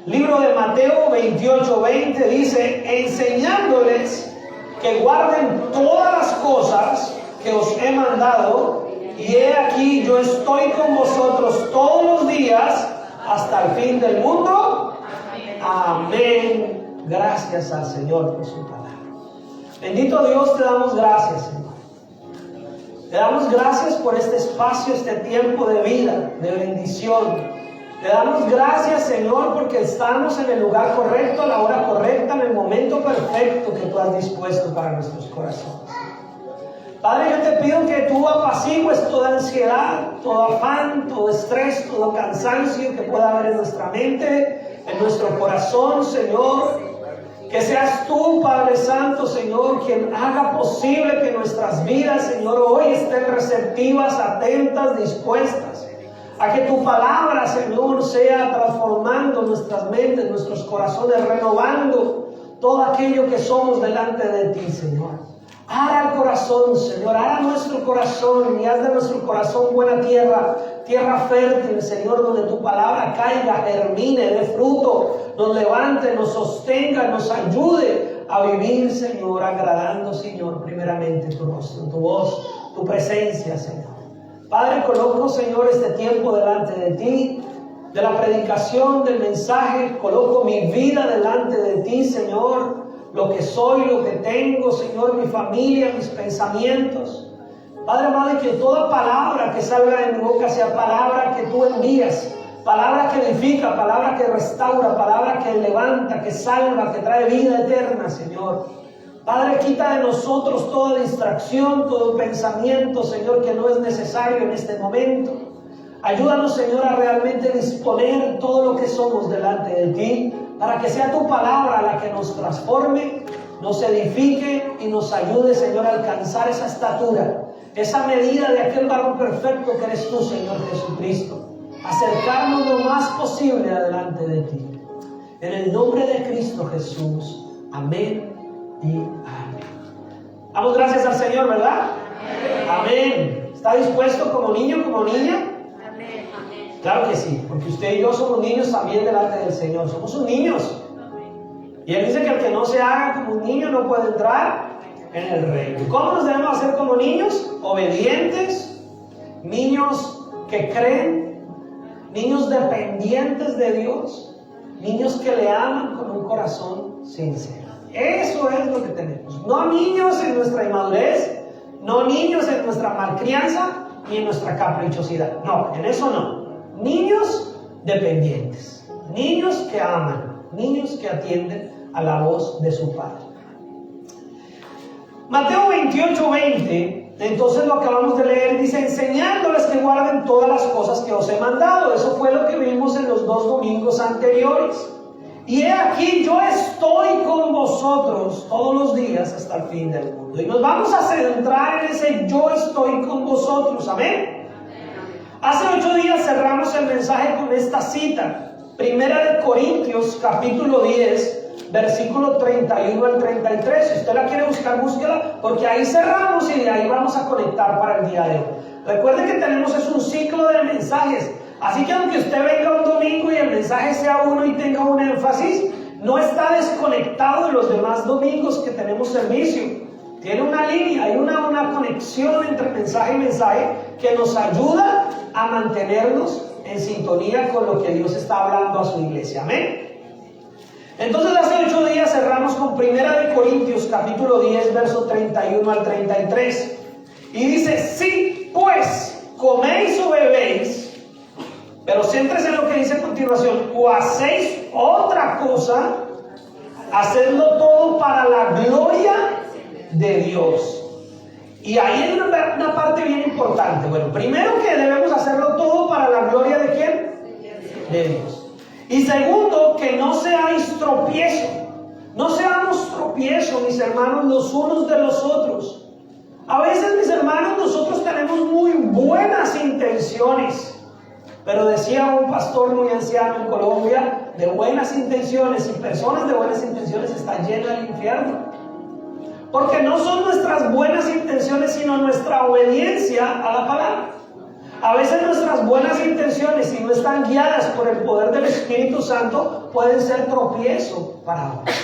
Libro de Mateo 28:20 dice: enseñándoles que guarden todas las cosas que os he mandado, y he aquí yo estoy con vosotros todos los días hasta el fin del mundo. Amén. Gracias al Señor por su palabra. Bendito Dios, te damos gracias, Señor. Te damos gracias por este espacio, este tiempo de vida, de bendición. Te damos gracias, Señor, porque estamos en el lugar correcto, a la hora correcta, en el momento perfecto que tú has dispuesto para nuestros corazones. Padre, yo te pido que tú apacigues toda ansiedad, todo afán, todo estrés, todo cansancio que pueda haber en nuestra mente, en nuestro corazón, Señor. Que seas tú, Padre Santo, Señor, quien haga posible que nuestras vidas, Señor, hoy estén receptivas, atentas, dispuestas a que tu palabra, Señor, sea transformando nuestras mentes, nuestros corazones, renovando todo aquello que somos delante de ti, Señor. Ara el corazón, Señor, ara nuestro corazón y haz de nuestro corazón buena tierra, tierra fértil, Señor, donde tu palabra caiga, germine, dé fruto, nos levante, nos sostenga, nos ayude a vivir, Señor, agradando, Señor, primeramente tu rostro, tu voz, tu presencia, Señor. Padre, coloco, Señor, este tiempo delante de ti, de la predicación, del mensaje, coloco mi vida delante de ti, Señor. Lo que soy, lo que tengo, Señor, mi familia, mis pensamientos. Padre amado, y que toda palabra que salga de mi boca sea palabra que tú envías, palabra que edifica, palabra que restaura, palabra que levanta, que salva, que trae vida eterna, Señor. Padre, quita de nosotros toda distracción, todo pensamiento, Señor, que no es necesario en este momento. Ayúdanos, Señor, a realmente disponer todo lo que somos delante de ti, para que sea tu palabra la que nos transforme, nos edifique y nos ayude, Señor, a alcanzar esa estatura, esa medida de aquel varón perfecto que eres tú, Señor Jesucristo. Acercarnos lo más posible adelante de ti. En el nombre de Cristo Jesús. Amén y amén. Damos gracias al Señor, ¿verdad? Amén. ¿Está dispuesto como niño, como niña? Claro que sí, porque usted y yo somos niños también delante del Señor. Somos sus niños. Y Él dice que el que no se haga como un niño no puede entrar en el reino. ¿Cómo nos debemos hacer como niños? Obedientes, niños que creen, niños dependientes de Dios, niños que le aman con un corazón sincero. Eso es lo que tenemos. No niños en nuestra inmadurez, no niños en nuestra malcrianza, ni en nuestra caprichosidad. No, en eso no. Niños dependientes, niños que aman, niños que atienden a la voz de su Padre. Mateo 28:20, entonces lo acabamos de leer, dice: enseñándoles que guarden todas las cosas que os he mandado. Eso fue lo que vimos en los 2 domingos anteriores. Y he aquí, yo estoy con vosotros todos los días hasta el fin del mundo. Y nos vamos a centrar en ese yo estoy con vosotros, amén. Hace 8 días cerramos el mensaje con esta cita, 1 Corintios capítulo 10, versículo 31 al 33. Si usted la quiere buscar, búsquela, porque ahí cerramos y de ahí vamos a conectar para el día de hoy. Recuerde que tenemos un ciclo de mensajes, así que aunque usted venga un domingo y el mensaje sea uno y tenga un énfasis, no está desconectado de los demás domingos que tenemos servicio. Tiene una línea, hay una conexión entre mensaje y mensaje que nos ayuda a mantenernos en sintonía con lo que Dios está hablando a su iglesia. Amén. Entonces hace 8 días cerramos con 1 Corintios capítulo 10, verso 31 al 33. Y dice: si pues coméis o bebéis, pero céntrese en lo que dice a continuación, o hacéis otra cosa, hacedlo todo para la gloria de Dios. Y ahí hay una parte bien importante. Bueno, primero que debemos hacerlo todo para la gloria de ¿quién? De Dios. Y segundo, que no seáis tropiezo. No seamos tropiezo, mis hermanos, los unos de los otros. A veces, mis hermanos, nosotros tenemos muy buenas intenciones. Pero decía un pastor muy anciano en Colombia, de buenas intenciones y personas de buenas intenciones está llena el infierno. Porque no son nuestras buenas intenciones, sino nuestra obediencia a la palabra. A veces nuestras buenas intenciones, si no están guiadas por el poder del Espíritu Santo, pueden ser tropiezo para otros.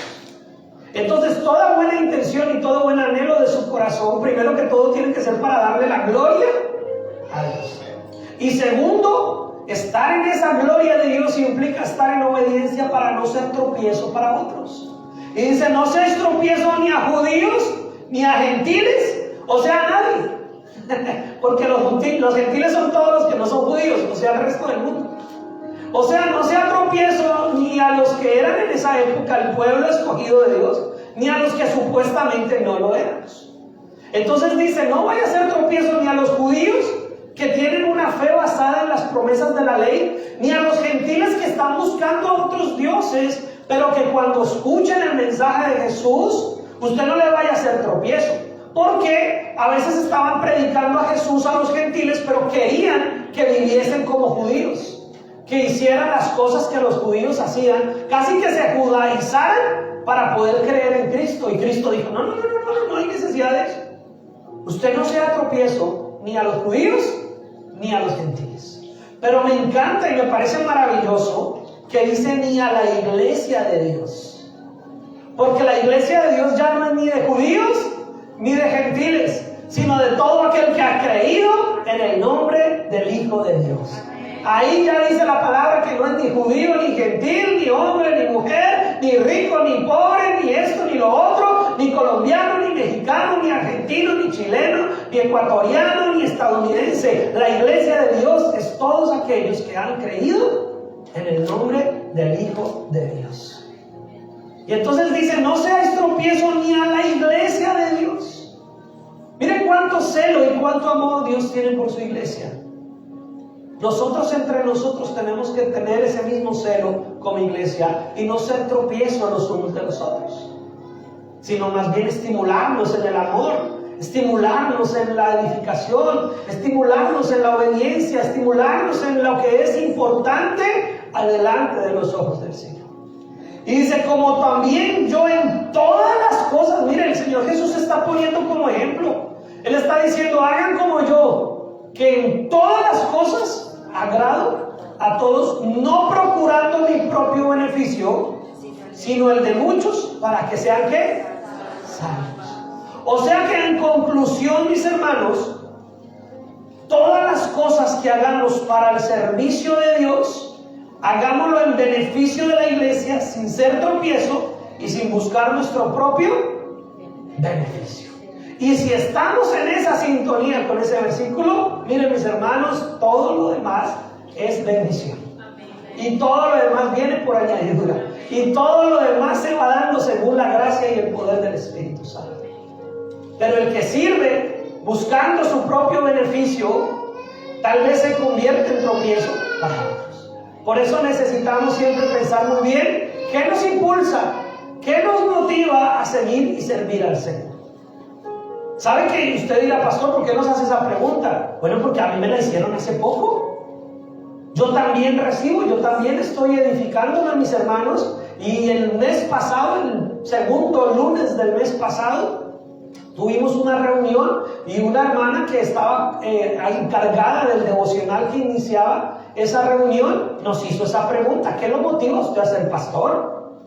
Entonces, toda buena intención y todo buen anhelo de su corazón, primero que todo, tiene que ser para darle la gloria a Dios. Y segundo, estar en esa gloria de Dios implica estar en obediencia para no ser tropiezo para otros. Y dice, no seáis tropiezo ni a judíos, ni a gentiles, o sea, a nadie. Porque los gentiles son todos los que no son judíos, o sea, el resto del mundo. O sea, no sea tropiezo ni a los que eran en esa época el pueblo escogido de Dios, ni a los que supuestamente no lo eran. Entonces dice, no vaya a ser tropiezo ni a los judíos que tienen una fe basada en las promesas de la ley, ni a los gentiles que están buscando a otros dioses, pero que cuando escuchen el mensaje de Jesús, usted no le vaya a hacer tropiezo. Porque a veces estaban predicando a Jesús a los gentiles, pero querían que viviesen como judíos, que hicieran las cosas que los judíos hacían, casi que se judaizaran para poder creer en Cristo. Y Cristo dijo, no hay necesidad de eso. Usted no sea tropiezo ni a los judíos ni a los gentiles. Pero me encanta y me parece maravilloso que dice ni a la iglesia de Dios. Porque la iglesia de Dios ya no es ni de judíos ni de gentiles, sino de todo aquel que ha creído en el nombre del Hijo de Dios. Ahí ya dice la palabra que no es ni judío, ni gentil, ni hombre, ni mujer, ni rico, ni pobre, ni esto, ni lo otro, ni colombiano, ni mexicano, ni argentino, ni chileno, ni ecuatoriano, ni estadounidense. La iglesia de Dios es todos aquellos que han creído en el nombre del Hijo de Dios. Y entonces dice, no seáis tropiezo ni a la iglesia de Dios. Miren cuánto celo y cuánto amor Dios tiene por su iglesia. Nosotros entre nosotros tenemos que tener ese mismo celo como iglesia y no ser tropiezo a los unos de los otros, sino más bien estimularnos en el amor, estimularnos en la edificación, estimularnos en la obediencia, estimularnos en lo que es importante adelante de los ojos del Señor. Y dice, como también yo en todas las cosas, mire, el Señor Jesús se está poniendo como ejemplo. Él está diciendo, hagan como yo, que en todas las cosas agrado a todos, no procurando mi propio beneficio, sino el de muchos, para que sean, ¿qué? Salvos. O sea que en conclusión, mis hermanos, todas las cosas que hagamos para el servicio de Dios, hagámoslo en beneficio de la iglesia, sin ser tropiezo y sin buscar nuestro propio beneficio. Y si estamos en esa sintonía con ese versículo, miren mis hermanos, todo lo demás es bendición. Y todo lo demás viene por añadidura. Y todo lo demás se va dando según la gracia y el poder del Espíritu Santo. Pero el que sirve buscando su propio beneficio, tal vez se convierte en tropiezo para otros. Por eso necesitamos siempre pensar muy bien qué nos impulsa, qué nos motiva a seguir y servir al Señor. ¿Sabe que usted dirá, pastor, por qué nos hace esa pregunta? Bueno, porque a mí me la hicieron hace poco. Yo también recibo, yo también estoy edificándome a mis hermanos. Y el mes pasado, el segundo lunes del mes pasado, tuvimos una reunión y una hermana que estaba encargada del devocional que iniciaba esa reunión nos hizo esa pregunta: ¿qué lo motiva a usted a ser pastor?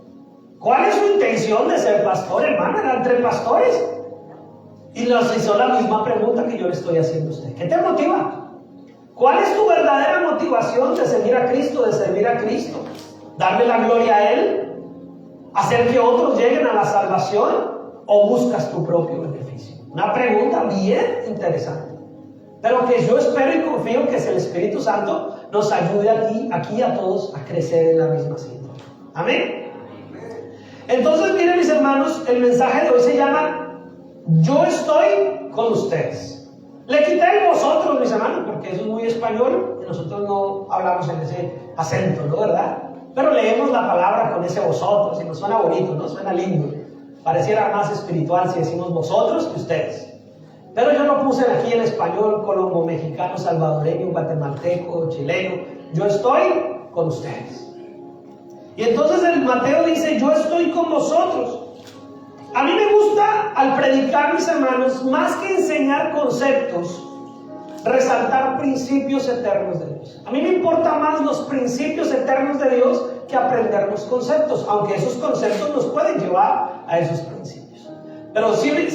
¿Cuál es su intención de ser pastor, hermana? Eran 3 pastores. Y nos hizo la misma pregunta que yo le estoy haciendo a usted. ¿Qué te motiva? ¿Cuál es tu verdadera motivación de seguir a Cristo, de servir a Cristo? ¿Darle la gloria a Él? ¿Hacer que otros lleguen a la salvación? ¿O buscas tu propio beneficio? Una pregunta bien interesante, pero que yo espero y confío que el Espíritu Santo nos ayude aquí a todos a crecer en la misma sintonía. Amén. Entonces, miren mis hermanos, el mensaje de hoy se llama yo estoy con ustedes. Le quité el vosotros, mis hermanos, porque eso es muy español y nosotros no hablamos en ese acento, ¿no? ¿Verdad? Pero leemos la palabra con ese vosotros y nos suena bonito, ¿no? Suena lindo. Pareciera más espiritual si decimos vosotros que ustedes. Pero yo lo puse aquí en español, colombo, mexicano, salvadoreño, guatemalteco, chileno. Yo estoy con ustedes. Y entonces el Mateo dice, yo estoy con vosotros. A mí me gusta al predicar, mis hermanos, más que enseñar conceptos, resaltar principios eternos de Dios. A mí me importan más los principios eternos de Dios que aprender los conceptos, aunque esos conceptos nos pueden llevar a esos principios. Pero ¿sí me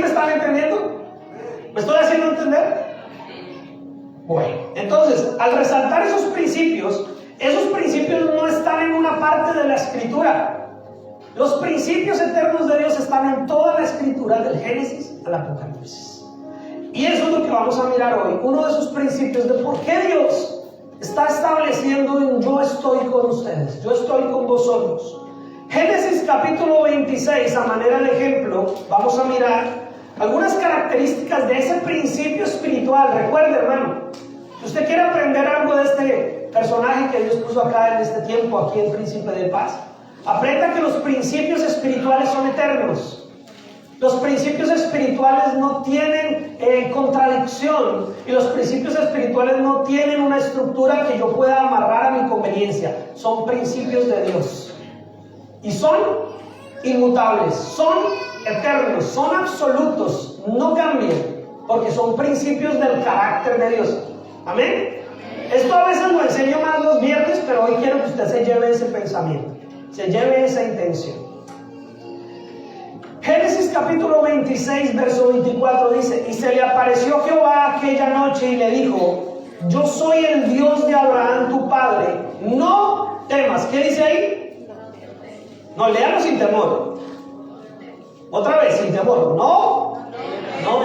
están entendiendo? ¿Me estoy haciendo entender? Bueno, entonces, al resaltar esos principios no están en una parte de la Escritura. Los principios eternos de Dios están en toda la Escritura, del Génesis al Apocalipsis. Y eso es lo que vamos a mirar hoy. Uno de esos principios de por qué Dios está estableciendo un yo estoy con ustedes, yo estoy con vosotros. Génesis capítulo 26, a manera de ejemplo, vamos a mirar algunas características de ese principio espiritual. Recuerde, hermano, si usted quiere aprender algo de este personaje que Dios puso acá en este tiempo, aquí el Príncipe de Paz, aprenda que los principios espirituales son eternos. Los principios espirituales no tienen contradicción, y los principios espirituales no tienen una estructura que yo pueda amarrar a mi conveniencia. Son principios de Dios y son inmutables, son eternos, son absolutos, no cambian, porque son principios del carácter de Dios. Amén. Esto a veces lo enseño más los viernes, pero hoy quiero que usted se lleve ese pensamiento, se lleve esa intención. Génesis capítulo 26, verso 24 dice: y se le apareció Jehová aquella noche y le dijo: yo soy el Dios de Abraham tu padre, no temas. ¿Qué dice ahí? No, léalo sin temor. Otra vez, sin temor. No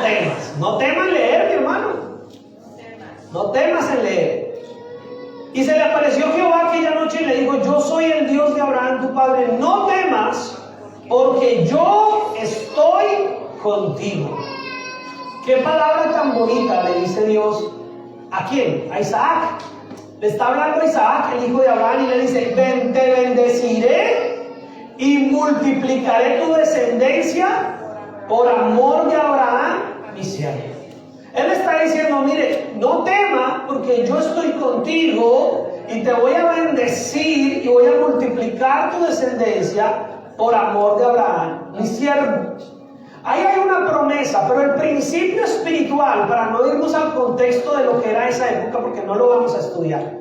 temas. No temas leer, mi hermano. No temas en leer. Y se le apareció Jehová aquella noche y le dijo: yo soy el Dios de Abraham tu padre, no temas, porque yo estoy contigo. Qué palabra tan bonita le dice Dios. ¿A quién? A Isaac. Le está hablando a Isaac, el hijo de Abraham, y le dice: te bendeciré y multiplicaré tu descendencia por amor de Abraham, mi siervo. Él está diciendo: mire, no tema, porque yo estoy contigo y te voy a bendecir y voy a multiplicar tu descendencia por amor de Abraham, mi siervo. Ahí hay una promesa, pero el principio espiritual, para no irnos al contexto de lo que era esa época, porque no lo vamos a estudiar,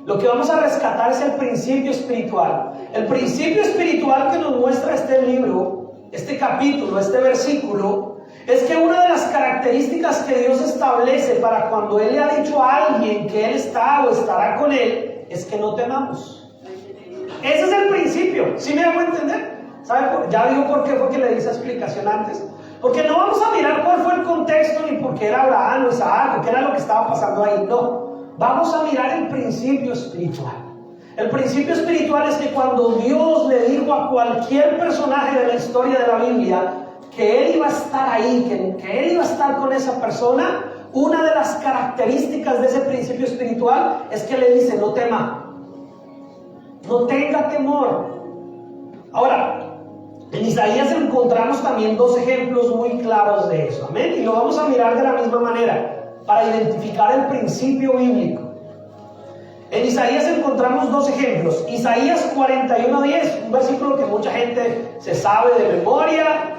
lo que vamos a rescatar es el principio espiritual. El principio espiritual que nos muestra este libro, este capítulo, este versículo, es que una de las características que Dios establece para cuando Él le ha dicho a alguien que Él está o estará con Él, es que no temamos. Ese es el principio. ¿Sí me hago entender? ¿Sabe? Ya digo por qué fue que le di esa explicación antes. Porque no vamos a mirar cuál fue el contexto, ni por qué era Abraham o Isaac, o qué era lo que estaba pasando ahí. No. Vamos a mirar el principio espiritual. El principio espiritual es que cuando Dios le dijo a cualquier personaje de la historia de la Biblia que Él iba a estar ahí, que Él iba a estar con esa persona, una de las características de ese principio espiritual es que le dice: no tema. No tenga temor. Ahora, en Isaías encontramos también dos ejemplos muy claros de eso. Amén. Y lo vamos a mirar de la misma manera para identificar el principio bíblico. En Isaías encontramos dos ejemplos. Isaías 41:10, un versículo que mucha gente se sabe de memoria.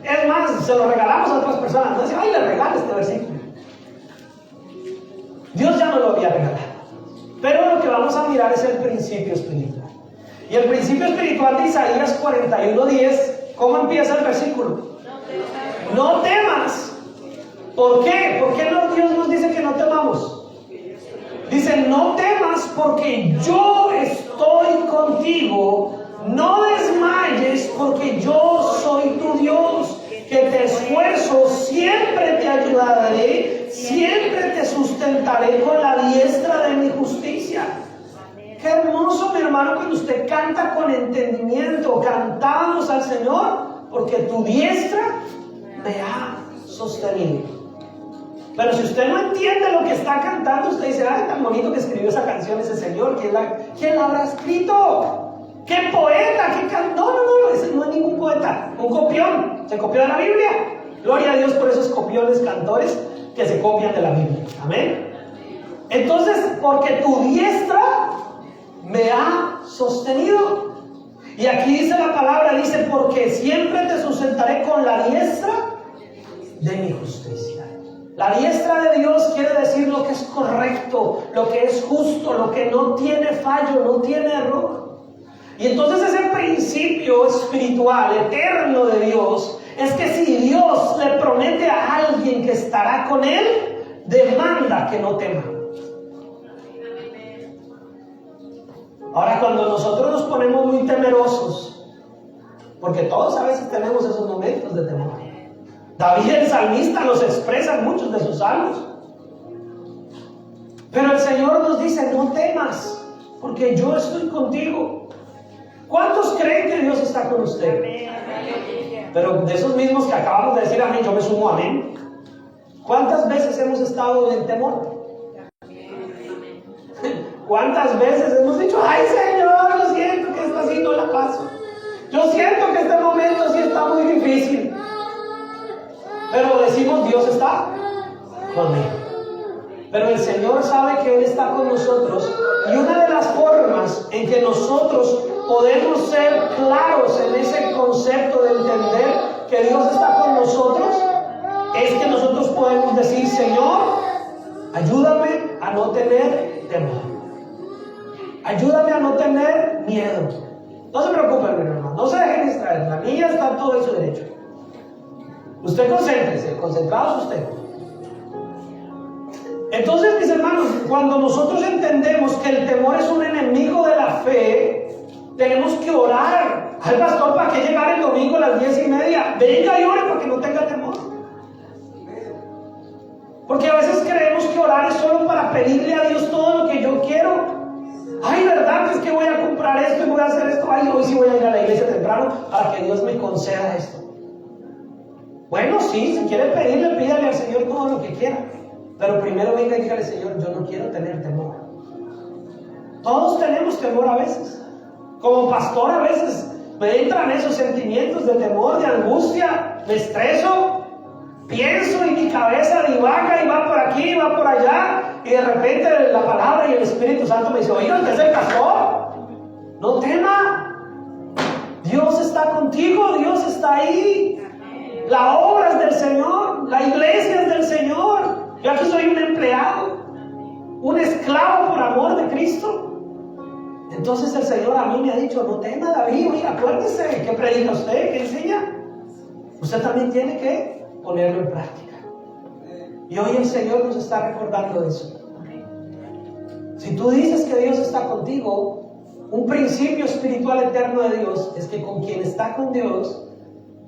Es más, se lo regalamos a otras personas. No dicen: ay, le regalo este versículo. Dios ya no lo había regalado. Pero lo que vamos a mirar es el principio espiritual. Y el principio espiritual de Isaías 41:10, ¿cómo empieza el versículo? No temas. ¿Por qué? ¿Por qué Dios nos dice que no temamos? Dice: no temas, porque yo estoy contigo. No desmayes, porque yo soy tu Dios, que te esfuerzo, siempre te ayudaré, siempre te sustentaré con la diestra de mi justicia. Qué hermoso, mi hermano, cuando usted canta con entendimiento. Cantamos al Señor, porque tu diestra me ha sostenido. Pero si usted no entiende lo que está cantando, usted dice: ay, tan bonito que escribió esa canción ese señor, ¿quién la habrá escrito? ¿Qué poeta? No, ese no es ningún poeta, un copión, se copió de la Biblia. Gloria a Dios por esos copiones cantores que se copian de la Biblia. Amén. Entonces, porque tu diestra me ha sostenido. Y aquí dice la palabra, dice: porque siempre te sustentaré con la diestra de mi justicia. La diestra de Dios quiere decir lo que es correcto, lo que es justo, lo que no tiene fallo, no tiene error. Y entonces ese principio espiritual, eterno de Dios, es que si Dios le promete a alguien que estará con él, demanda que no tema. Ahora, cuando nosotros nos ponemos muy temerosos, porque todos a veces tenemos esos momentos de temor. David el salmista los expresa en muchos de sus salmos. Pero el Señor nos dice, no temas, porque yo estoy contigo. ¿Cuántos creen que Dios está con usted? Pero de esos mismos que acabamos de decir amén, yo me sumo amén. ¿Cuántas veces hemos estado en temor? ¿Cuántas veces hemos dicho, ay Señor, yo siento que está haciendo la paso? Yo siento que este momento sí está muy difícil. Pero decimos, Dios está conmigo. Pero el Señor sabe que Él está con nosotros. Y una de las formas en que nosotros podemos ser claros en ese concepto de entender que Dios está con nosotros es que nosotros podemos decir, Señor, ayúdame a no tener temor. Ayúdame a no tener miedo. No se preocupen, mi hermano, no se dejen distraer. La niña está todo en su derecho. Usted concéntrese, concentrado es usted. Entonces, mis hermanos, cuando nosotros entendemos que el temor es un enemigo de la fe, tenemos que orar al pastor para que llegara el domingo a las 10:30. Venga y ore porque no tenga temor. Porque a veces creemos que orar es solo para pedirle a Dios todo lo que yo quiero. Ay, ¿verdad? Es que voy a comprar esto y voy a hacer esto. Ay, hoy sí voy a ir a la iglesia temprano para que Dios me conceda esto. Bueno, sí, si quiere pedirle, pídale al Señor todo lo que quiera. Pero primero venga y dígale, Señor, yo no quiero tener temor. Todos tenemos temor a veces. Como pastor a veces me entran esos sentimientos de temor, de angustia, me estreso, pienso y mi cabeza divaga y va por aquí, va por allá. Y de repente la palabra y el Espíritu Santo me dice, oye, usted es el pastor, no tema. Dios está contigo, Dios está ahí. La obra es del Señor, la iglesia es del Señor. Yo aquí soy un empleado, un esclavo por amor de Cristo. Entonces el Señor a mí me ha dicho, no tema, David, oye, acuérdese, ¿qué predica usted? ¿Qué enseña? Usted también tiene que ponerlo en práctica. Y hoy el Señor nos está recordando eso. Si tú dices que Dios está contigo, un principio espiritual eterno de Dios es que con quien está con Dios,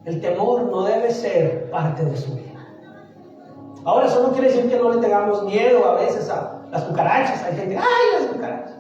el temor no debe ser parte de su vida. Ahora, eso no quiere decir que no le tengamos miedo a veces a las cucarachas. Hay gente, ¡ay, las cucarachas!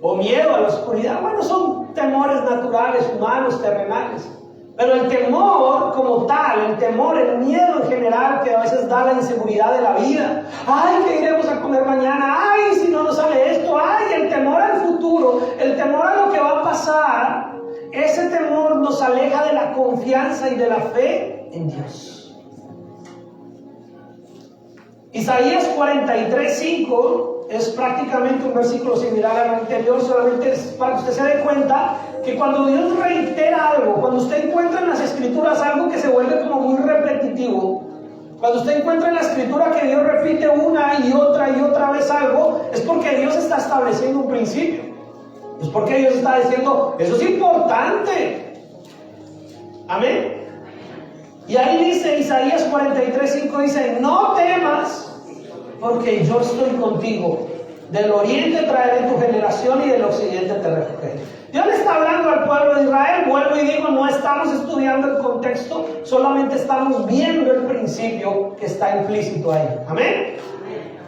O miedo a la oscuridad. Bueno, son temores naturales, humanos, terrenales. Pero el temor como tal, el temor, el miedo en general que a veces da la inseguridad de la vida. ¡Ay, qué iremos a comer mañana! ¡Ay, si no nos sale esto! ¡Ay, el temor al futuro! El temor a lo que va a pasar. Ese temor nos aleja de la confianza y de la fe en Dios. Isaías 43:5 es prácticamente un versículo similar al anterior, solamente es para que usted se dé cuenta que cuando Dios reitera algo, cuando usted encuentra en las Escrituras algo que se vuelve como muy repetitivo, cuando usted encuentra en la Escritura que Dios repite una y otra vez algo, es porque Dios está estableciendo un principio. Es porque Dios está diciendo, eso es importante. Amén. Y ahí dice, Isaías 43:5 dice, no temas, porque yo estoy contigo. Del oriente traeré tu generación y del occidente te recogeré. Dios le está hablando al pueblo de Israel. Vuelvo y digo, no estamos estudiando el contexto, solamente estamos viendo el principio que está implícito ahí. Amén.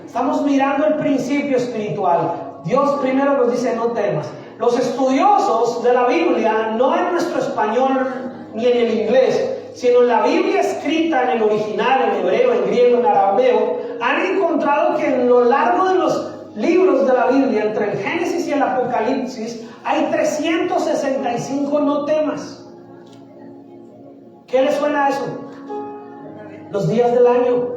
Estamos mirando el principio espiritual. Dios primero nos dice, no temas. Los estudiosos de la Biblia, no en nuestro español ni en el inglés, sino en la Biblia escrita en el original, en hebreo, en griego, en arameo, han encontrado que en lo largo de los libros de la Biblia, entre el Génesis y el Apocalipsis, hay 365 no temas. ¿Qué les suena a eso? Los días del año.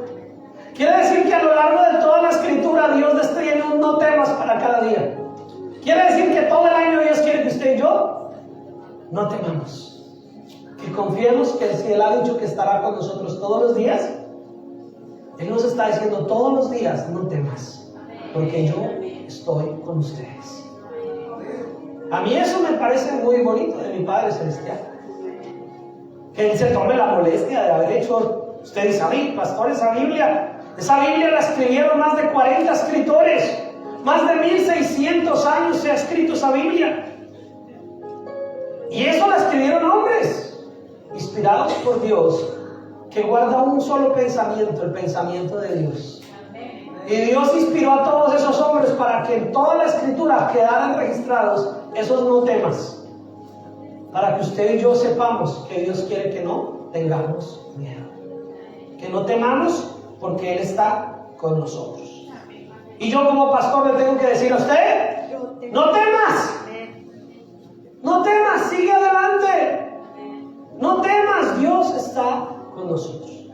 Quiere decir que a lo largo de toda la Escritura Dios tiene un no temas para cada día. Quiere decir que todo el año Dios quiere que usted y yo no temamos. Que confiemos que si Él ha dicho que estará con nosotros todos los días, Él nos está diciendo todos los días, no temas, porque yo estoy con ustedes. A mí eso me parece muy bonito de mi Padre Celestial. Que Él se tome la molestia de haber hecho, ustedes saben, pastor, esa Biblia la escribieron más de 40 escritores. Más de 1600 años se ha escrito esa Biblia. Y eso la escribieron hombres, inspirados por Dios, que guarda un solo pensamiento, el pensamiento de Dios. Y Dios inspiró a todos esos hombres para que en toda la escritura quedaran registrados esos no temas, para que usted y yo sepamos que Dios quiere que no tengamos miedo, que no temamos, porque Él está con nosotros. Y yo como pastor le tengo que decir a usted, no temas, no temas, sigue adelante, no temas, Dios está con nosotros.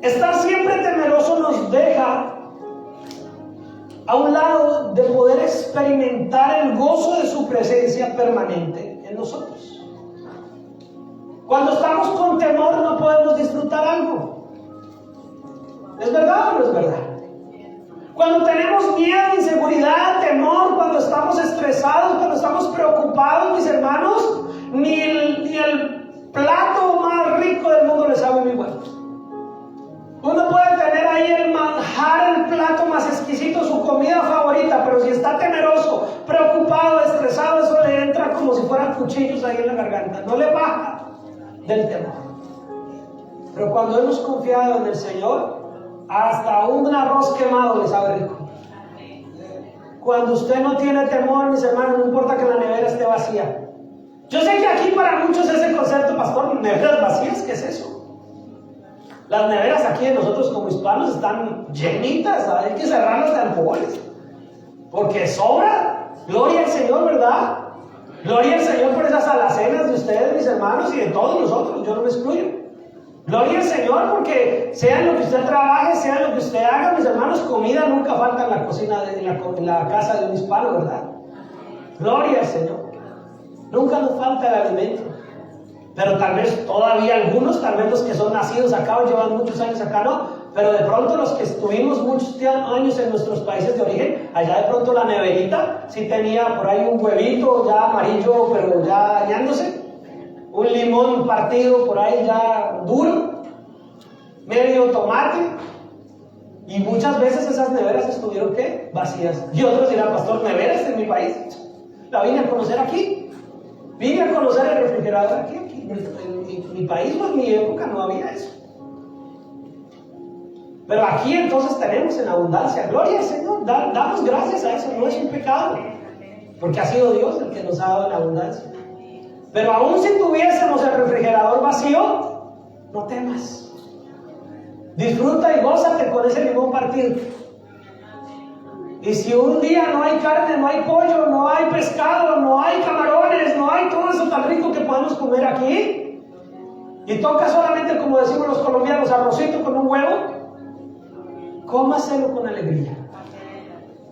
Estar siempre temeroso nos deja a un lado de poder experimentar el gozo de su presencia permanente en nosotros. Cuando estamos con temor no podemos disfrutar algo. ¿Es verdad o no es verdad? Cuando tenemos miedo, inseguridad, temor, cuando estamos estresados, cuando estamos preocupados, mis hermanos, ni el plato más rico del mundo le sabe muy bueno. Uno puede tener ahí el manjar, el plato más exquisito, su comida favorita, pero si está temeroso, preocupado, estresado, eso le entra como si fueran cuchillos ahí en la garganta, no le baja del temor. Pero cuando hemos confiado en el Señor, hasta un arroz quemado le sabe rico. Cuando usted no tiene temor, mis hermanos, no importa que la nevera esté vacía. Yo sé que aquí para muchos ese concepto, pastor, neveras vacías, ¿qué es eso? Las neveras aquí de nosotros como hispanos están llenitas, hay que cerrarlas de alcoholes, porque sobra. Gloria al Señor, ¿verdad? Gloria al Señor por esas alacenas de ustedes, mis hermanos, y de todos nosotros, yo no me excluyo. Gloria al Señor porque sea en lo que usted trabaje, sea en lo que usted haga, mis hermanos, comida nunca falta en la cocina, en la casa de un hispano, ¿verdad? Gloria al Señor. Nunca nos falta el alimento. Pero tal vez todavía algunos, tal vez los que son nacidos acá o llevan muchos años acá, no. Pero de pronto los que estuvimos muchos años en nuestros países de origen, allá de pronto la neverita sí tenía por ahí un huevito ya amarillo, pero ya dañándose. Un limón partido por ahí ya duro. Medio tomate. Y muchas veces esas neveras estuvieron, ¿qué? Vacías. Y otros dirán, pastor, neveras en mi país. La vine a conocer aquí. Vine a conocer el refrigerador aquí. En mi país o en mi época no había eso. Pero aquí entonces tenemos en abundancia. Gloria al Señor. Damos gracias a eso. No es un pecado. Porque ha sido Dios el que nos ha dado en abundancia. Pero aún si tuviésemos el refrigerador vacío, no temas. Disfruta y gózate con ese limón partido. Y si un día no hay carne, no hay pollo, no hay pescado, no hay camarones, no hay todo eso tan rico que podemos comer aquí, y toca solamente, como decimos los colombianos, arrocito con un huevo, cómaselo con alegría.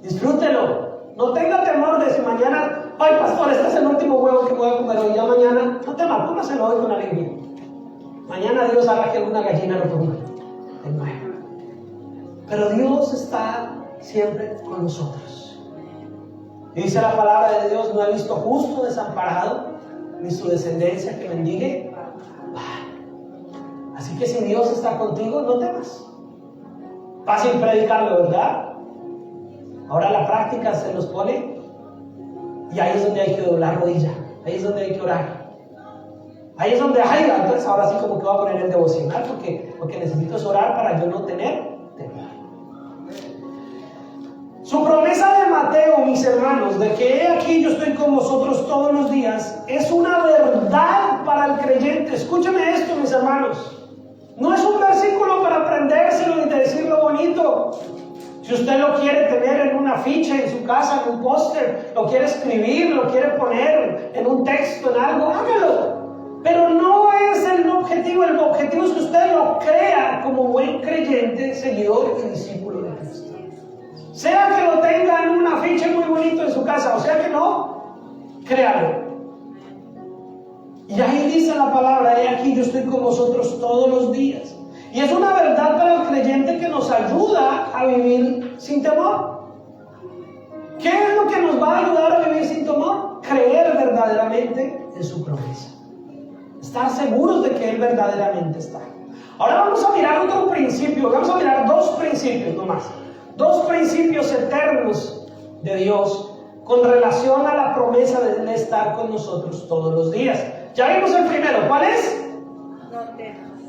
Disfrútelo. No tenga temor de si mañana, ay pastor, este es el último huevo que voy a comer hoy, ya mañana, no temas, cómaselo hoy con alegría. Mañana Dios hará que alguna gallina lo ponga de nuevo. Pero Dios está siempre con nosotros. Y dice la palabra de Dios, no he visto justo desamparado, ni su descendencia que mendigue. Así que si Dios está contigo, no temas. Fácil predicarlo, ¿verdad? Ahora la práctica se nos pone, y ahí es donde hay que doblar rodilla, ahí es donde hay que orar. Ahí es donde hay, entonces ahora sí como que voy a poner el devocional, porque necesito orar para yo no tener temor. Su promesa de Mateo, mis hermanos, de que he aquí yo estoy con vosotros todos los días, es una verdad para el creyente. Escúchame esto, mis hermanos. No es un versículo para aprendérselo ni decirlo bonito. Si usted lo quiere tener en una ficha en su casa, en un póster, lo quiere escribir, lo quiere poner en un texto, en algo, hágalo. Pero no es el objetivo es que usted lo crea como buen creyente, seguidor y discípulo de Cristo. Sea que lo tenga en una ficha muy bonito en su casa, o sea que no, créalo. Y ahí dice la palabra, he aquí yo estoy con vosotros todos los días. Y es una verdad para el creyente que nos ayuda a vivir sin temor. ¿Qué es lo que nos va a ayudar a vivir sin temor? Creer verdaderamente en su promesa. Estar seguros de que Él verdaderamente está. Ahora vamos a mirar otro principio. Vamos a mirar dos principios nomás. Dos principios eternos de Dios con relación a la promesa de Él estar con nosotros todos los días. Ya vimos el primero. ¿Cuál es?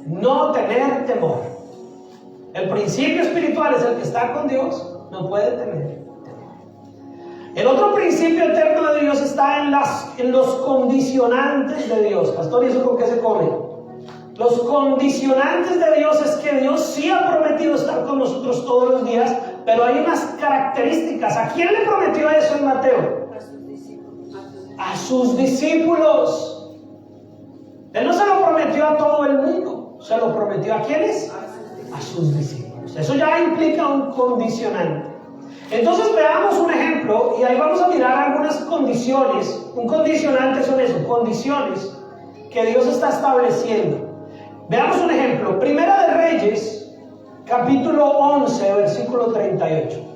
No tener temor. El principio espiritual es el que está con Dios. No puede tener temor. El otro principio eterno de Dios está en los condicionantes de Dios. Pastor, ¿y eso con qué se come? Los condicionantes de Dios es que Dios sí ha prometido estar con nosotros todos los días, pero hay unas características. ¿A quién le prometió eso en Mateo? A sus discípulos. Él no se lo prometió a todo el mundo. ¿Se lo prometió a quiénes? A sus discípulos. Eso ya implica un condicionante. Entonces veamos un ejemplo y ahí vamos a mirar algunas condiciones. Un condicionante son eso, condiciones que Dios está estableciendo. Veamos un ejemplo. Primera de Reyes, capítulo 11, versículo 38.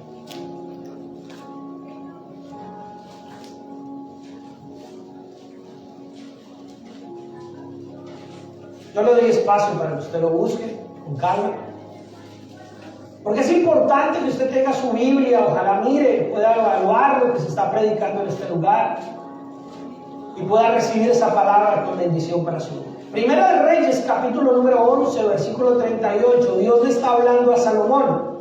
Yo le doy espacio para que usted lo busque con calma. Porque es importante que usted tenga su Biblia, ojalá mire, pueda evaluar lo que se está predicando en este lugar y pueda recibir esa palabra con bendición para su vida. Primera de Reyes, capítulo número 11, versículo 38. Dios le está hablando a Salomón.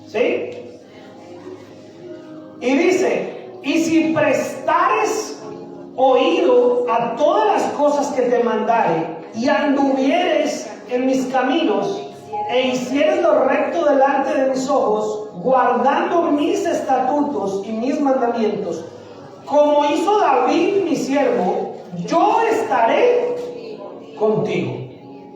¿Sí? Y dice, y si prestares oído a todas las cosas que te mandare y anduvieres en mis caminos e hicieres lo recto delante de mis ojos, guardando mis estatutos y mis mandamientos, como hizo David mi siervo, yo estaré contigo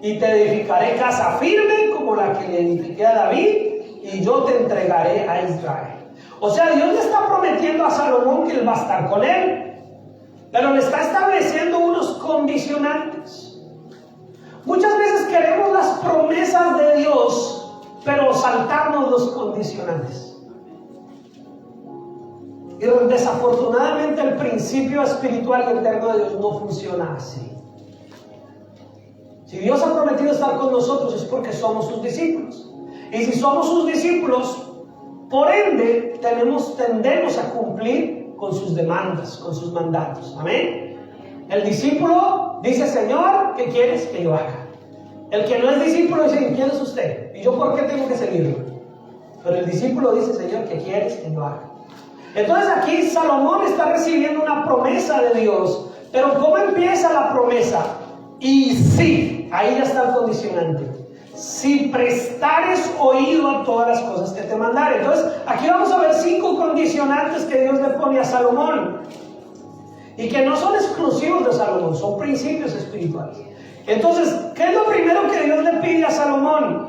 y te edificaré casa firme como la que le edifiqué a David, y yo te entregaré a Israel. O sea, Dios le está prometiendo a Salomón que Él va a estar con él, pero le está estableciendo unos condicionantes. Muchas veces queremos las promesas de Dios, pero saltarnos los condicionantes. Y desafortunadamente el principio espiritual y eterno de Dios no funciona así. Si Dios ha prometido estar con nosotros es porque somos sus discípulos. Y si somos sus discípulos, por ende tendemos a cumplir con sus demandas, con sus mandatos. Amén. El discípulo dice, Señor, ¿qué quieres que yo haga? El que no es discípulo dice, ¿quién es usted? ¿Y yo por qué tengo que seguirlo? Pero el discípulo dice, Señor, ¿qué quieres que yo haga? Entonces aquí Salomón está recibiendo una promesa de Dios. Pero ¿cómo empieza la promesa? Y sí, ahí ya está el condicionante. Si prestares oído a todas las cosas que te mandare. Entonces aquí vamos a ver 5 condicionantes que Dios le pone a Salomón. Y que no son exclusivos de Salomón, son principios espirituales. Entonces, ¿qué es lo primero que Dios le pide a Salomón?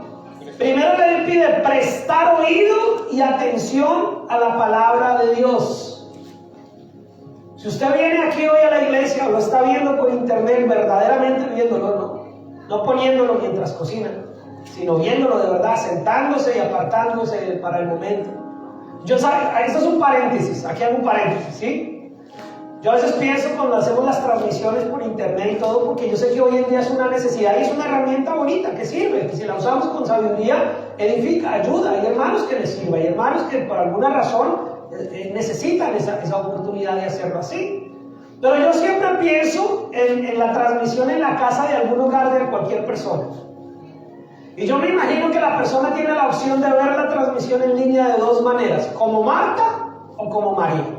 Primero le pide prestar oído y atención a la palabra de Dios. Si usted viene aquí hoy a la iglesia o lo está viendo por internet, verdaderamente viéndolo, no poniéndolo mientras cocina, sino viéndolo de verdad, sentándose y apartándose para el momento. Esto es un paréntesis, aquí hago un paréntesis, ¿sí? Yo a veces pienso cuando hacemos las transmisiones por internet y todo, porque yo sé que hoy en día es una necesidad y es una herramienta bonita que sirve, que si la usamos con sabiduría, edifica, ayuda. Hay hermanos que les sirve, hay hermanos que por alguna razón necesitan esa oportunidad de hacerlo así. Pero yo siempre pienso en la transmisión en la casa de algún hogar de cualquier persona. Y yo me imagino que la persona tiene la opción de ver la transmisión en línea de 2 maneras, como Marta o como María.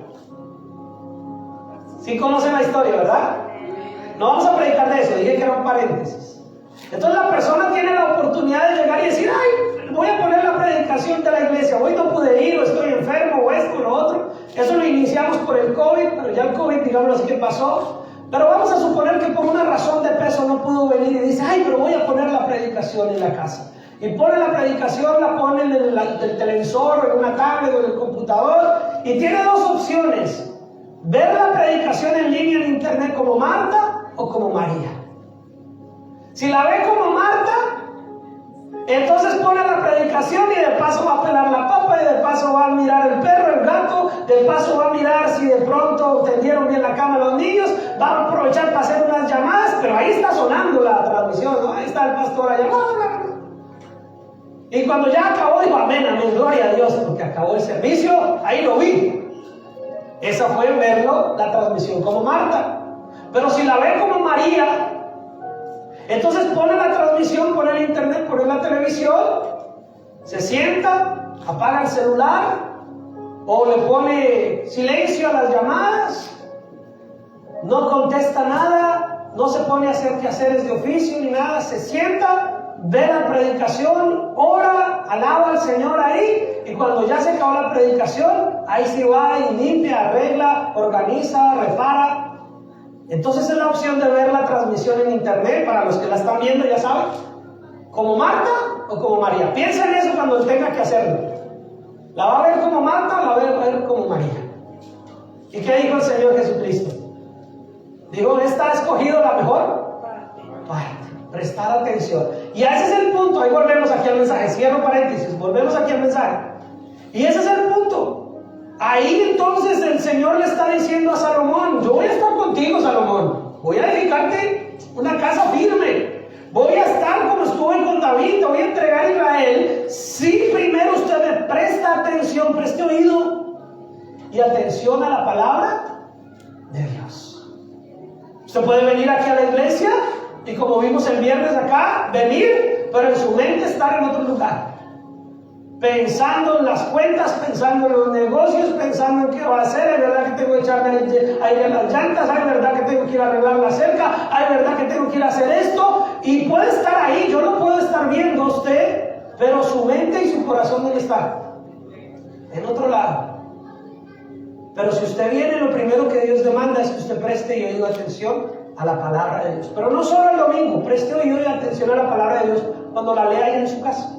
¿Sí conocen la historia, verdad? No vamos a predicar de eso, dije que era un paréntesis. Entonces la persona tiene la oportunidad de llegar y decir, ay, voy a poner la predicación de la iglesia, hoy no pude ir, o estoy enfermo, o esto, o lo otro. Eso lo iniciamos por el COVID, pero ya el COVID, digámoslo así, que pasó. Pero vamos a suponer que por una razón de peso no pudo venir y dice, ay, pero voy a poner la predicación en la casa. Y pone la predicación, la pone en el televisor, o en una tablet, o en el computador, y tiene 2 opciones. Ver la predicación en línea en internet como Marta o como María. Si la ve como Marta, entonces pone la predicación y de paso va a pelar la papa, y de paso va a mirar el perro, el gato, de paso va a mirar si de pronto tendieron bien la cama los niños, va a aprovechar para hacer unas llamadas, pero ahí está sonando la transmisión, ¿no? Ahí está el pastor allá. Y cuando ya acabó, dijo amén, amén, gloria a Dios, porque acabó el servicio, ahí lo vi. Esa fue verlo, la transmisión como Marta. Pero si la ve como María, entonces pone la transmisión, pone el internet, pone la televisión, se sienta, apaga el celular, o le pone silencio a las llamadas, no contesta nada, no se pone a hacer quehaceres de oficio ni nada, se sienta, ve la predicación, ora, alaba al Señor ahí, y cuando ya se acabó la predicación, ahí sí va y limpia, arregla, organiza, repara. Entonces es la opción de ver la transmisión en internet, para los que la están viendo ya saben, como Marta o como María. Piensa en eso cuando tenga que hacerlo. ¿La va a ver como Marta o la va a ver como María? ¿Y qué dijo el Señor Jesucristo? Dijo, ¿esta ha escogido la mejor parte? Prestar atención. Y ese es el punto. Ahí volvemos aquí al mensaje. Cierro paréntesis. Volvemos aquí al mensaje. Y ese es el punto. Ahí entonces el Señor le está diciendo a Salomón, yo voy a estar contigo, Salomón. Voy a edificarte una casa firme. Voy a estar como estuve con David. Te voy a entregar a Israel. Si primero usted me presta atención, preste oído y atención a la palabra de Dios. Usted puede venir aquí a la iglesia y, como vimos el viernes acá, venir, pero en su mente estar en otro lugar, pensando en las cuentas, pensando en los negocios, pensando en qué va a hacer. Hay verdad que tengo que echarme aire a las llantas, hay verdad que tengo que ir a arreglar la cerca, hay verdad que tengo que ir a hacer esto, y puede estar ahí, yo no puedo estar viendo a usted, pero su mente y su corazón, ¿dónde está? En otro lado. Pero si usted viene, lo primero que Dios demanda es que usted preste y oído atención a la palabra de Dios. Pero no solo el domingo, preste oído y atención a la palabra de Dios cuando la lea ahí en su casa,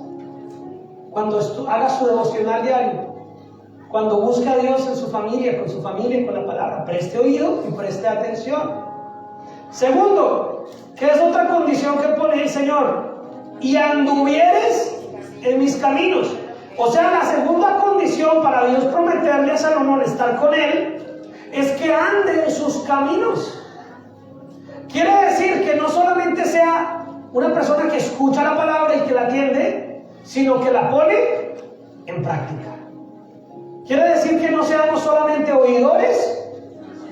cuando haga su devocional diario, cuando busque a Dios en su familia, con su familia y con la palabra. Preste oído y preste atención. Segundo, ¿qué es otra condición que pone el Señor? Y anduvieres en mis caminos. O sea, la segunda condición para Dios prometerle a Salomón estar con él es que ande en sus caminos. Quiere decir que no solamente sea una persona que escucha la palabra y que la atiende, sino que la pone en práctica. Quiere decir que no seamos solamente oidores,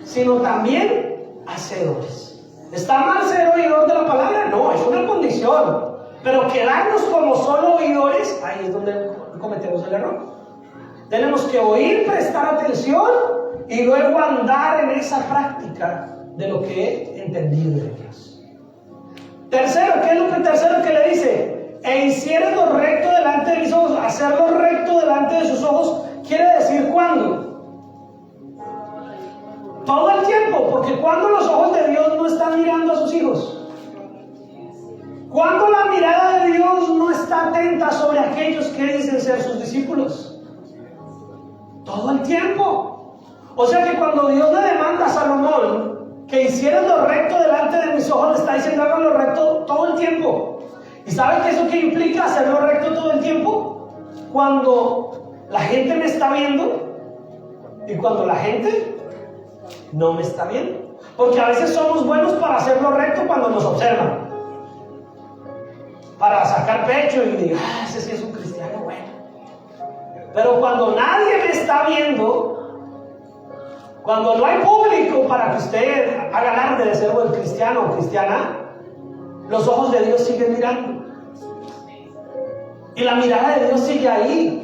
sino también hacedores. ¿Está mal ser oidor de la palabra? No, es una condición. Pero quedarnos como solo oidores, ahí es donde cometemos el error. Tenemos que oír, prestar atención y luego andar en esa práctica de lo que he entendido de Dios. Tercero, ¿qué es lo tercero que le dice? E hicieres lo recto delante de mis ojos. Hacerlo recto delante de sus ojos quiere decir ¿cuándo? Todo el tiempo, porque cuando los ojos de Dios no están mirando a sus hijos, cuando la mirada de Dios no está atenta sobre aquellos que dicen ser sus discípulos, todo el tiempo. O sea que cuando Dios le demanda a Salomón que hiciera lo recto delante de mis ojos, le está diciendo hagan lo recto todo el tiempo. ¿Y sabe qué es eso que implica hacer lo recto todo el tiempo? Cuando la gente me está viendo y cuando la gente no me está viendo. Porque a veces somos buenos para hacer lo recto cuando nos observan, para sacar pecho y diga, ese sí es un cristiano bueno. Pero cuando nadie me está viendo, cuando no hay público para que usted haga alarde de ser buen cristiano o cristiana, los ojos de Dios siguen mirando. Y la mirada de Dios sigue ahí.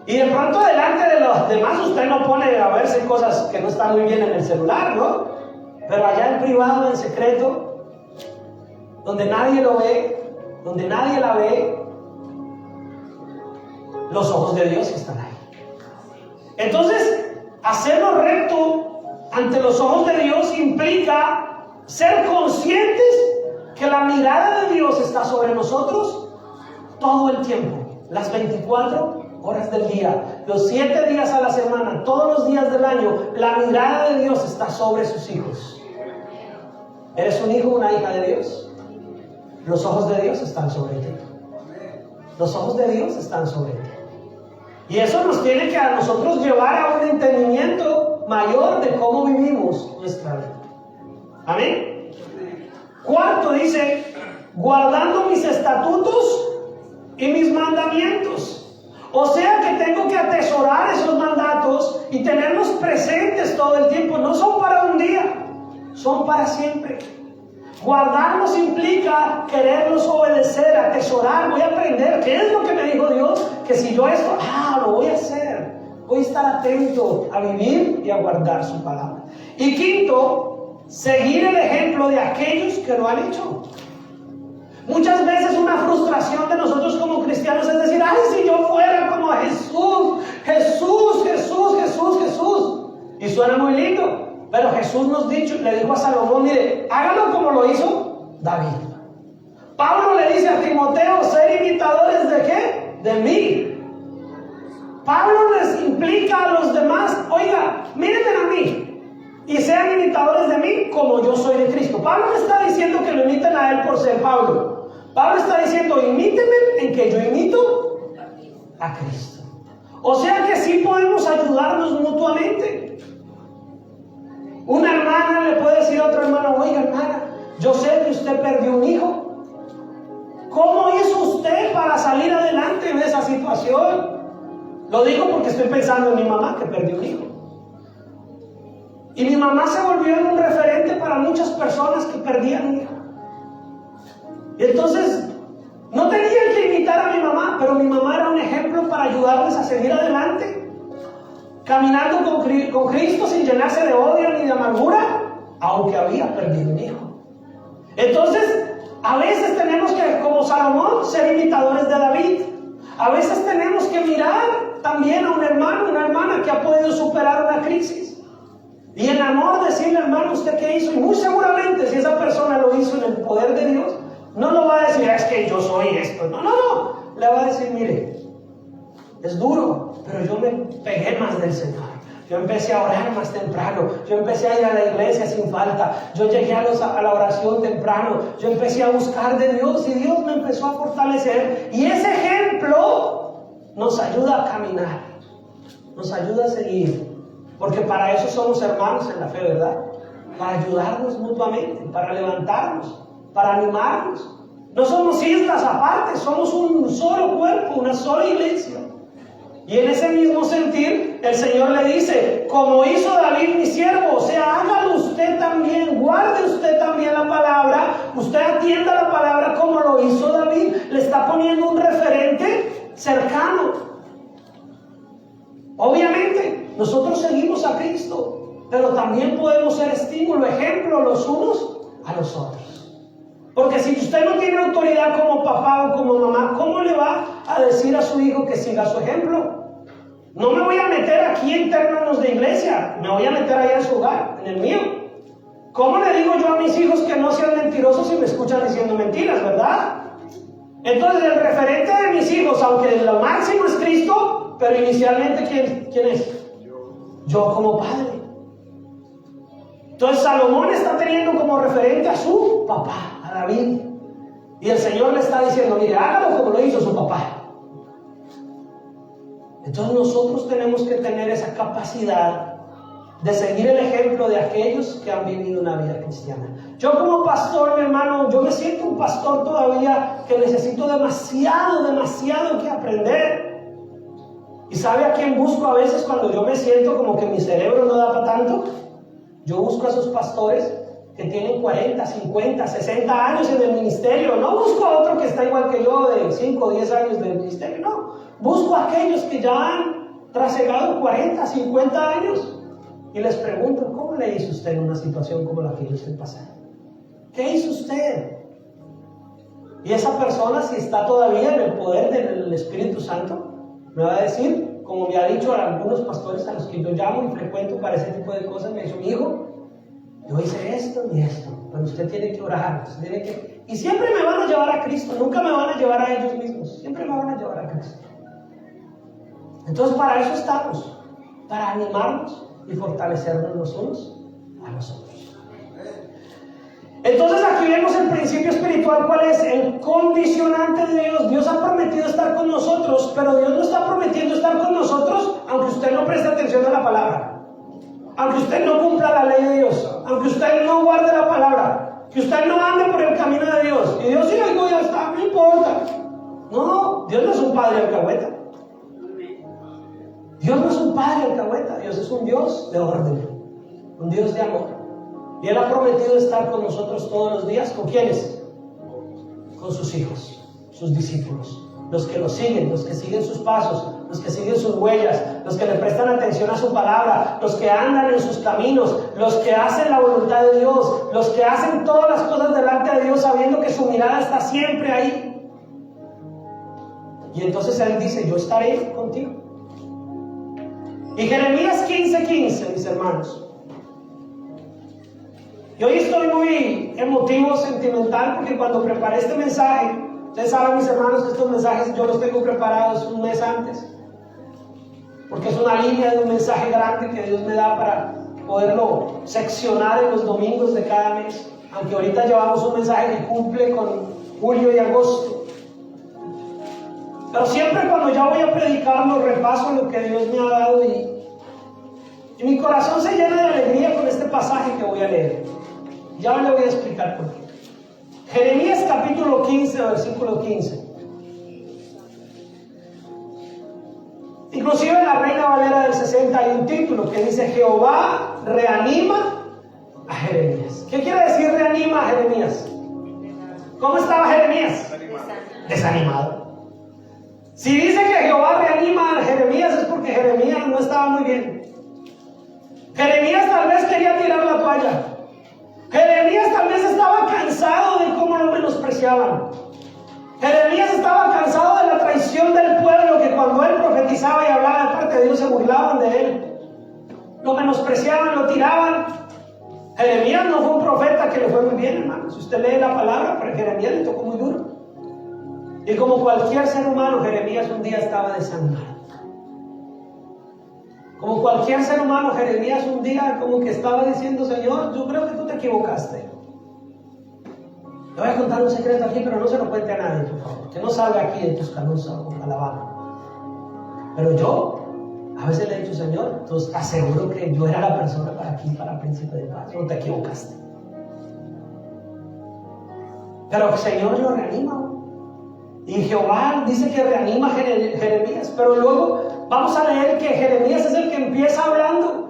Y de pronto delante de los demás usted no pone a verse cosas que no están muy bien en el celular, ¿no? Pero allá en privado, en secreto, donde nadie lo ve, donde nadie la ve, los ojos de Dios están ahí. Entonces, hacer lo recto ante los ojos de Dios implica ser conscientes que la mirada de Dios está sobre nosotros todo el tiempo, las 24 horas del día, los 7 días a la semana, todos los días del año. La mirada de Dios está sobre sus hijos. ¿Eres un hijo o una hija de Dios? Los ojos de Dios están sobre ti. Los ojos de Dios están sobre ti. Y eso nos tiene que a nosotros llevar a un entendimiento mayor de cómo vivimos nuestra vida. Amén. Cuarto dice, guardando mis estatutos y mis mandamientos. O sea que tengo que atesorar esos mandatos y tenerlos presentes todo el tiempo. No son para un día, son para siempre. Guardarlos implica quererlos obedecer, atesorar. Voy a aprender qué es lo que me dijo Dios, que si yo esto, lo voy a hacer. Voy a estar atento a vivir y a guardar su palabra. Y quinto, seguir el ejemplo de aquellos que lo han hecho. Muchas veces una frustración de nosotros como cristianos es decir, si yo fuera como Jesús, Jesús, Jesús, Jesús, Jesús. Y suena muy lindo, pero Jesús le dijo a Salomón, mire, hágalo como lo hizo David. Pablo le dice a Timoteo, ser imitadores ¿de qué? De mí. Pablo les implica a los demás, oiga, mírenme a mí y sean imitadores de mí como yo soy de Cristo. Pablo no está diciendo que lo imiten a él por ser Pablo. Pablo está diciendo, imítenme en que yo imito a Cristo. O sea que sí podemos ayudarnos mutuamente. Una hermana le puede decir a otra hermana, oiga hermana, yo sé que usted perdió un hijo. ¿Cómo hizo usted para salir adelante en esa situación? Lo digo porque estoy pensando en mi mamá que perdió un hijo. Y mi mamá se volvió en un referente para muchas personas que perdían un hijo. Y entonces, no tenían que imitar a mi mamá, pero mi mamá era un ejemplo para ayudarles a seguir adelante, caminando con Cristo sin llenarse de odio ni de amargura, aunque había perdido un hijo. Entonces, a veces tenemos que, como Salomón, ser imitadores de David. A veces tenemos que mirar también a un hermano, una hermana que ha podido superar una crisis. Y en amor decirle, hermano, ¿usted qué hizo? Y muy seguramente, si esa persona lo hizo en el poder de Dios, no lo va a decir, es que yo soy esto. No. Le va a decir, mire, es duro, pero yo me pegué más del Señor. Yo empecé a orar más temprano. Yo empecé a ir a la iglesia sin falta. Yo llegué a la oración temprano. Yo empecé a buscar de Dios y Dios me empezó a fortalecer. Y ese ejemplo nos ayuda a caminar. Nos ayuda a seguir. Porque para eso somos hermanos en la fe, ¿verdad? Para ayudarnos mutuamente, para levantarnos, para animarnos. No somos islas aparte, somos un solo cuerpo, una sola iglesia. Y en ese mismo sentir, el Señor le dice, como hizo David mi siervo, o sea, hágalo usted también, guarde usted también la palabra, usted atienda la palabra como lo hizo David. Le está poniendo un referente cercano. Obviamente, nosotros seguimos a Cristo, pero también podemos ser estímulo, ejemplo los unos a los otros. Porque si usted no tiene autoridad como papá o como mamá, ¿cómo le va a decir a su hijo que siga su ejemplo? No me voy a meter aquí en términos de iglesia, me voy a meter allá en su hogar, en el mío. ¿Cómo le digo yo a mis hijos que no sean mentirosos si me escuchan diciendo mentiras, verdad? Entonces el referente de mis hijos, aunque lo máximo es Cristo, pero inicialmente ¿quién es? Yo como padre. Entonces Salomón está teniendo como referente a su papá, a David. Y el Señor le está diciendo, mire, hágalo como lo hizo su papá. Entonces nosotros tenemos que tener esa capacidad de seguir el ejemplo de aquellos que han vivido una vida cristiana. Yo como pastor, mi hermano, yo me siento un pastor todavía que necesito demasiado que aprender. ¿Y sabe a quién busco a veces cuando yo me siento como que mi cerebro no da para tanto? Yo busco a esos pastores que tienen 40, 50, 60 años en el ministerio. No busco a otro que está igual que yo de 5 o 10 años del ministerio, no. Busco a aquellos que ya han trasegado 40, 50 años y les pregunto, ¿cómo le hizo usted en una situación como la que yo estoy pasando? ¿Qué hizo usted? Y esa persona, si está todavía en el poder del Espíritu Santo, me va a decir, como me ha dicho a algunos pastores a los que yo llamo y frecuento para ese tipo de cosas, me dice, mi hijo, yo hice esto y esto, pero usted tiene que orar, usted tiene que... Y siempre me van a llevar a Cristo, nunca me van a llevar a ellos mismos, siempre me van a llevar a Cristo. Entonces para eso estamos, para animarnos y fortalecernos los unos a los otros. Entonces aquí vemos el principio espiritual. ¿Cuál es? El condicionante de Dios. Dios ha prometido estar con nosotros, pero Dios no está prometiendo estar con nosotros aunque usted no preste atención a la palabra, aunque usted no cumpla la ley de Dios, aunque usted no guarde la palabra, que usted no ande por el camino de Dios. Y Dios sí, algo ya está, no importa. No, Dios no es un padre alcahueta. Dios no es un padre alcahueta. Dios es un Dios de orden, un Dios de amor. Y Él ha prometido estar con nosotros todos los días. ¿Con quiénes? Con sus hijos, sus discípulos, los que lo siguen, los que siguen sus pasos, los que siguen sus huellas, los que le prestan atención a su palabra, los que andan en sus caminos, los que hacen la voluntad de Dios, los que hacen todas las cosas delante de Dios sabiendo que su mirada está siempre ahí. Y entonces Él dice: yo estaré contigo. Y Jeremías 15:15, mis hermanos. Y hoy estoy muy emotivo, sentimental, porque cuando preparé este mensaje, ustedes saben, mis hermanos, que estos mensajes yo los tengo preparados un mes antes, porque es una línea de un mensaje grande que Dios me da para poderlo seccionar en los domingos de cada mes, aunque ahorita llevamos un mensaje que cumple con julio y agosto. Pero siempre cuando ya voy a predicar lo repaso lo que Dios me ha dado y mi corazón se llena de alegría con este pasaje que voy a leer. Ya le voy a explicar por qué. Jeremías capítulo 15, versículo 15. Inclusive en la Reina Valera del 60 hay un título que dice: Jehová reanima a Jeremías. ¿Qué quiere decir reanima a Jeremías? ¿Cómo estaba Jeremías? Desanimado. Si dice que Jehová reanima a Jeremías es porque Jeremías no estaba muy bien. Jeremías tal vez quería tirar la toalla. Jeremías tal vez estaba cansado de cómo lo menospreciaban. Jeremías estaba cansado de la traición del pueblo, que cuando él profetizaba y hablaba de parte de Dios se burlaban de él, lo menospreciaban, lo tiraban. Jeremías no fue un profeta que le fue muy bien, hermano. Si usted lee la palabra, pero Jeremías le tocó muy duro. Y como cualquier ser humano, Jeremías un día estaba desanimado. Como cualquier ser humano, Jeremías un día como que estaba diciendo: Señor, yo creo que tú te equivocaste. Le voy a contar un secreto aquí, pero no se lo cuente a nadie, por favor. Que no salga aquí de Tuscaloosa o Alabama. Pero yo a veces le he dicho: Señor, ¿tú estás seguro que yo era la persona para aquí, para Príncipe de Paz? No te equivocaste. Pero el Señor lo reanima. Y Jehová dice que reanima a Jeremías. Pero luego vamos a leer que Jeremías es el que empieza hablando.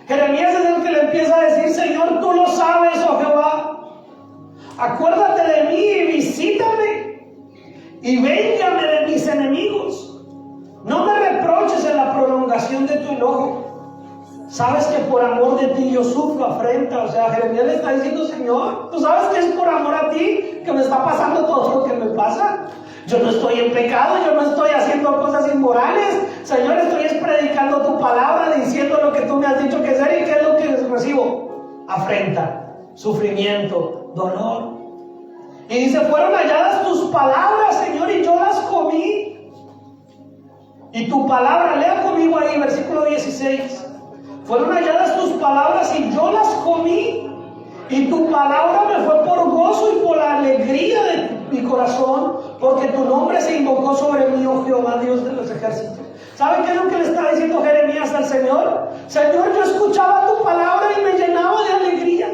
Jeremías es el que le empieza a decir: Señor, tú lo sabes, oh Jehová. Acuérdate de mí y visítame y véngame de mis enemigos. No me reproches en la prolongación de tu enojo. Sabes que por amor de ti yo sufro afrenta. O sea, Jeremías le está diciendo: Señor, tú sabes que es por amor a ti que me está pasando todo lo que me pasa. Yo no estoy en pecado, yo no estoy haciendo cosas inmorales. Señor, estoy predicando tu palabra, diciendo lo que tú me has dicho que hacer. ¿Y qué es lo que recibo? Afrenta, sufrimiento, dolor. Y dice: fueron halladas tus palabras, Señor, y yo las comí. Y tu palabra, lea conmigo ahí, versículo 16. Fueron halladas tus palabras y yo las comí. Y tu palabra me fue por gozo y por la alegría de mi corazón, porque tu nombre se invocó sobre mí, oh Jehová, Dios de los ejércitos. ¿Saben qué es lo que le está diciendo Jeremías al Señor? Señor, yo escuchaba tu palabra y me llenaba de alegría.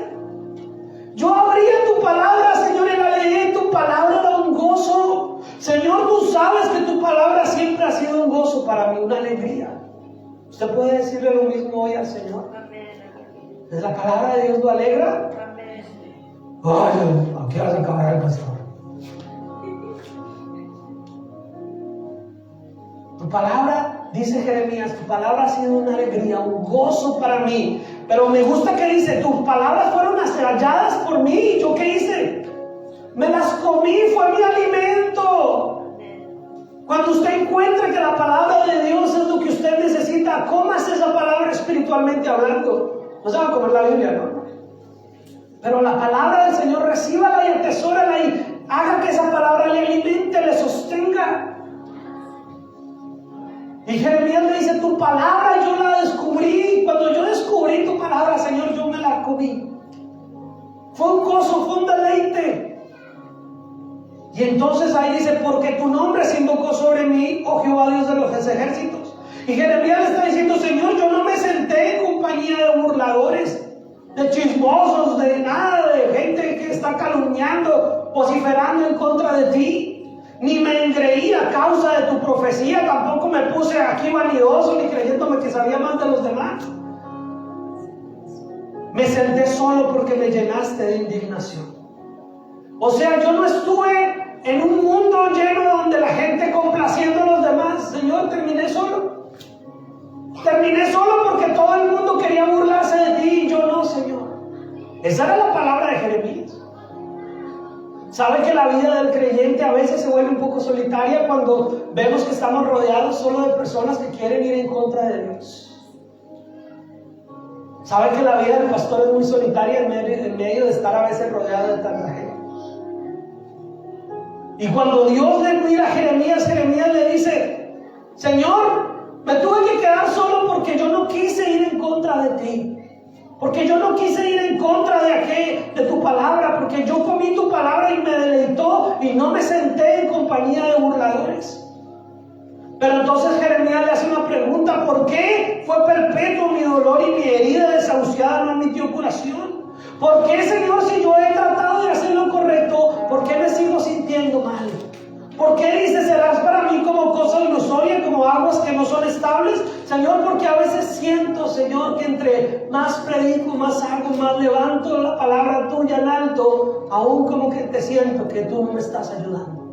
Yo abría tu palabra, Señor, y la leí. Tu palabra era un gozo. Señor, tú sabes que tu palabra siempre ha sido un gozo para mí, una alegría. ¿Usted puede decirle lo mismo hoy al Señor? ¿Es la palabra de Dios lo alegra? Ay, ¿a qué hora se acabará el pastor? Tu palabra, dice Jeremías, tu palabra ha sido una alegría, un gozo para mí. Pero me gusta que dice: tus palabras fueron halladas por mí. ¿Y yo qué hice? Me las comí, fue mi alimento. Cuando usted encuentre que la palabra de Dios es lo que usted necesita, cómase esa palabra espiritualmente hablando. No se va a comer la Biblia, ¿no? Pero la palabra del Señor, recíbala y atesórala y haga que esa palabra le alimente, le sostenga. Y Jeremías le dice: tu palabra yo la descubrí. Cuando yo descubrí tu palabra, Señor, yo me la comí. Fue un gozo, fue un deleite. Y entonces ahí dice, porque tu nombre se invocó sobre mí, oh Jehová Dios de los ejércitos. Y Jeremías le está diciendo, Señor, yo no me senté en compañía de burladores, de chismosos, de nada, de gente que está calumniando, vociferando en contra de ti. Ni me engreí a causa de tu profecía, tampoco me puse aquí vanidoso, ni creyéndome que sabía más de los demás. Me senté solo porque me llenaste de indignación. O sea, yo no estuve en un mundo lleno donde la gente complaciendo a los demás. Señor, terminé solo. Terminé solo porque todo el mundo quería burlarse de ti y yo no, Señor. Esa era la palabra de Jeremías. ¿Sabe que la vida del creyente a veces se vuelve un poco solitaria cuando vemos que estamos rodeados solo de personas que quieren ir en contra de Dios? ¿Sabe que la vida del pastor es muy solitaria en medio de estar a veces rodeado de tanta gente? Y cuando Dios le mira a Jeremías, Jeremías le dice, Señor, me tuve que quedar solo porque yo no quise ir en contra de ti. Porque yo no quise ir en contra de tu palabra, porque yo comí tu palabra y me deleitó y no me senté en compañía de burladores. Pero entonces Jeremías le hace una pregunta, ¿por qué fue perpetuo mi dolor y mi herida desahuciada no admitió curación? ¿Por qué, Señor, si yo he tratado de hacer lo correcto, por qué me sigo sintiendo mal? ¿Por qué dices, serás para mí como cosa ilusoria, como aguas que no son estables? Señor, porque a veces siento, Señor, que entre más predico, más hago, más levanto la palabra tuya en alto, aún como que te siento que tú no me estás ayudando.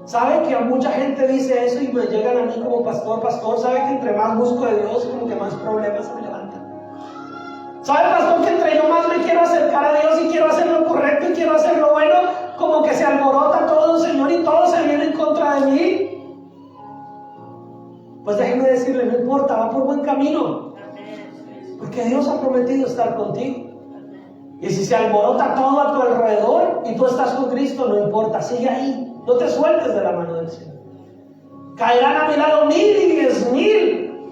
¿Sabe que a mucha gente dice eso y me llegan a mí como pastor? ¿Sabe que entre más busco de Dios, como que más problemas se me levantan? ¿Sabe, pastor, que entre yo más me quiero acercar a Dios y quiero hacer lo correcto y quiero hacer lo bueno, como que se alborota todo, Señor, y todo se viene en contra de mí? Pues déjeme decirle, no importa, va por buen camino, porque Dios ha prometido estar contigo. Y si se alborota todo a tu alrededor y tú estás con Cristo, no importa, sigue ahí. No te sueltes de la mano del Señor. Caerán a mi lado 1000 y 10,000.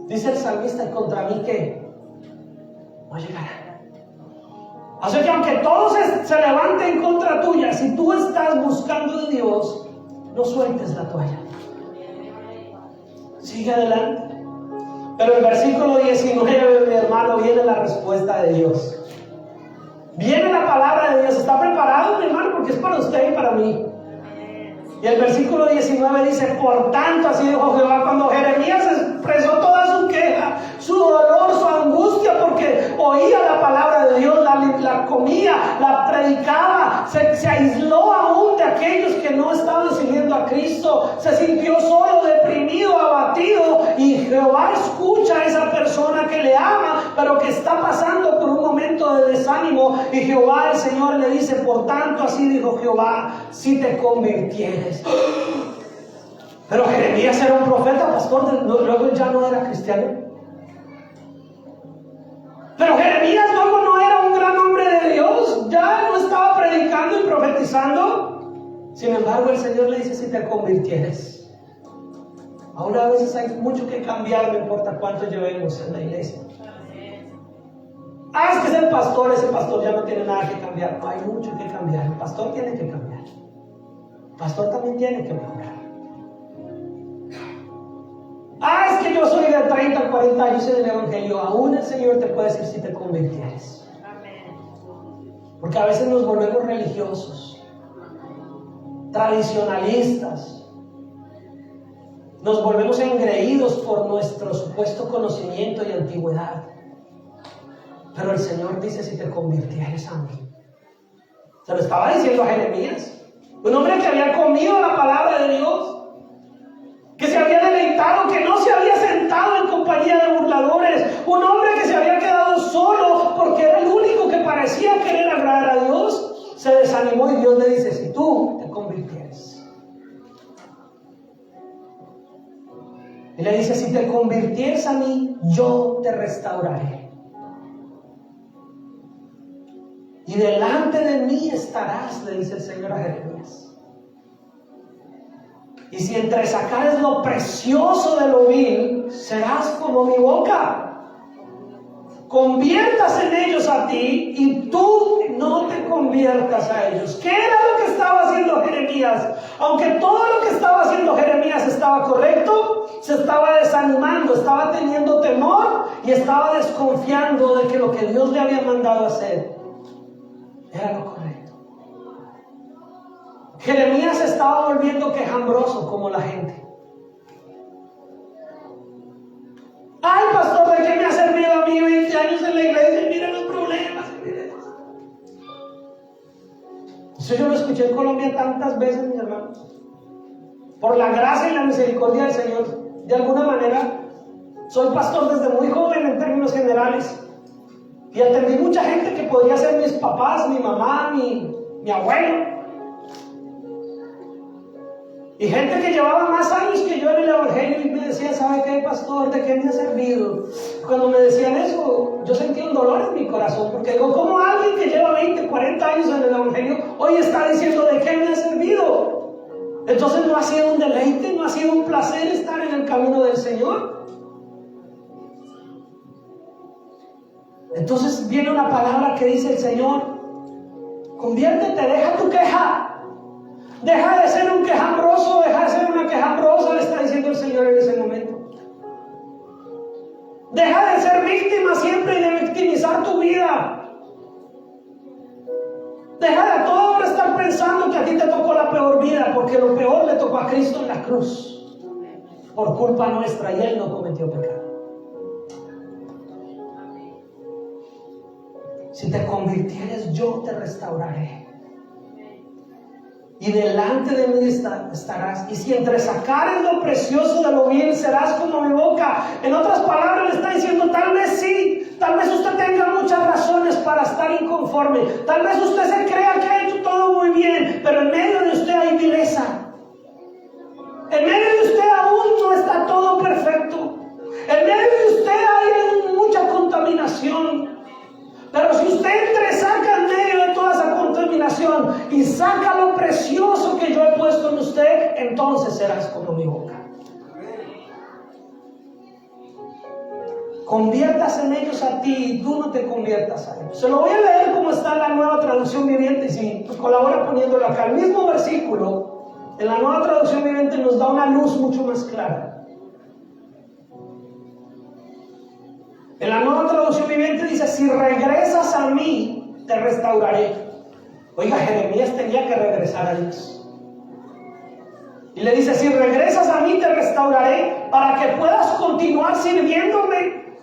Dice el salmista, contra mí que no llegará. Así que aunque todo se levante en contra tuya, si tú estás buscando de Dios, no sueltes la toalla. Sigue adelante. Pero el versículo 19, mi hermano, viene la respuesta de Dios. Viene la palabra de Dios. ¿Está preparado, mi hermano? Porque es para usted y para mí. Y el versículo 19 dice, por tanto, así dijo Jehová, cuando Jeremías expresó toda su queja, su dolor, su angustia, porque oía la palabra de Dios, la comía, la predicaba, se aisló aún de aquellos que no estaban siguiendo a Cristo, se sintió solo, deprimido, abatido, y Jehová escucha a esa persona que le ama, pero que está pasando por un momento de desánimo, y Jehová, el Señor, le dice, por tanto, así dijo Jehová, si te convirtieres. Pero Jeremías era un profeta, pastor, luego ya no era cristiano. Pero Jeremías luego no era un gran hombre de Dios, ya no estaba predicando y profetizando. Sin embargo, el Señor le dice, si te convirtieres. Ahora a veces hay mucho que cambiar, no importa cuánto llevemos en la iglesia. Es que es el pastor, ese pastor ya no tiene nada que cambiar. No hay mucho que cambiar, el pastor tiene que cambiar. El pastor también tiene que mejorar. Es que yo soy de 30 o 40 años en el Evangelio. Aún el Señor te puede decir si te convirtieres. Porque a veces nos volvemos religiosos, tradicionalistas. Nos volvemos engreídos por nuestro supuesto conocimiento y antigüedad. Pero el Señor dice, si te convirtieres a mí. Se lo estaba diciendo a Jeremías. Un hombre que había comido la palabra de Dios, que se había deleitado, que no se había sentado en compañía de burladores, un hombre que se había quedado solo porque era el único que parecía querer agradar a Dios, se desanimó y Dios le dice, si tú te convirtieres. Y le dice, si te convirtieres a mí, yo te restauraré. Y delante de mí estarás, le dice el Señor a Jeremías. Y si entresacares lo precioso de lo vil, serás como mi boca. conviertas en ellos a ti y tú no te conviertas a ellos. ¿Qué era lo que estaba haciendo Jeremías? Aunque todo lo que estaba haciendo Jeremías estaba correcto, se estaba desanimando, estaba teniendo temor y estaba desconfiando de que lo que Dios le había mandado hacer era lo correcto. Jeremías se estaba volviendo quejambroso como la gente. Ay, pastor, ¿de qué me ha servido a mí 20 años en la iglesia? Mira los problemas. Eso yo lo escuché en Colombia tantas veces, mis hermanos. Por la gracia y la misericordia del Señor, de alguna manera, soy pastor desde muy joven en términos generales. Y atendí mucha gente que podría ser mis papás, mi mamá, mi abuelo. Y gente que llevaba más años que yo en el evangelio y me decía, ¿sabe qué, pastor? ¿De qué me ha servido? Cuando me decían eso, yo sentía un dolor en mi corazón, porque digo, ¿cómo alguien que lleva 20, 40 años en el evangelio hoy está diciendo de qué me ha servido? Entonces no ha sido un deleite, no ha sido un placer estar en el camino del Señor. Entonces viene una palabra que dice el Señor, conviértete, deja tu queja. Deja de ser un quejambroso, deja de ser una quejambrosa, le está diciendo el Señor en ese momento. Deja de ser víctima siempre y de victimizar tu vida. Deja de toda hora estar pensando que a ti te tocó la peor vida, porque lo peor le tocó a Cristo en la cruz, por culpa nuestra, y Él no cometió pecado. Si te convirtieres, yo te restauraré. Y delante de mí estarás. Y si entresacares lo precioso de lo vil, serás como mi boca. En otras palabras le está diciendo, tal vez sí, tal vez usted tenga muchas razones para estar inconforme. Tal vez usted se crea que ha hecho todo muy bien, pero en medio de usted hay vileza. En medio de usted aún no está todo perfecto. En medio de usted hay mucha contaminación. Pero si usted entresaca en medio de toda esa contaminación y saca lo precioso que yo he puesto en usted, entonces serás como mi boca. Conviértase en ellos a ti y tú no te conviertas a ellos. Se lo voy a leer como está en la Nueva Traducción Viviente, y si pues colabora poniéndolo acá. El mismo versículo en la Nueva Traducción Viviente nos da una luz mucho más clara. En la Nueva Traducción Viviente dice, si regresas a mí, te restauraré. Oiga, Jeremías tenía que regresar a Dios. Y le dice, si regresas a mí, te restauraré para que puedas continuar sirviéndome.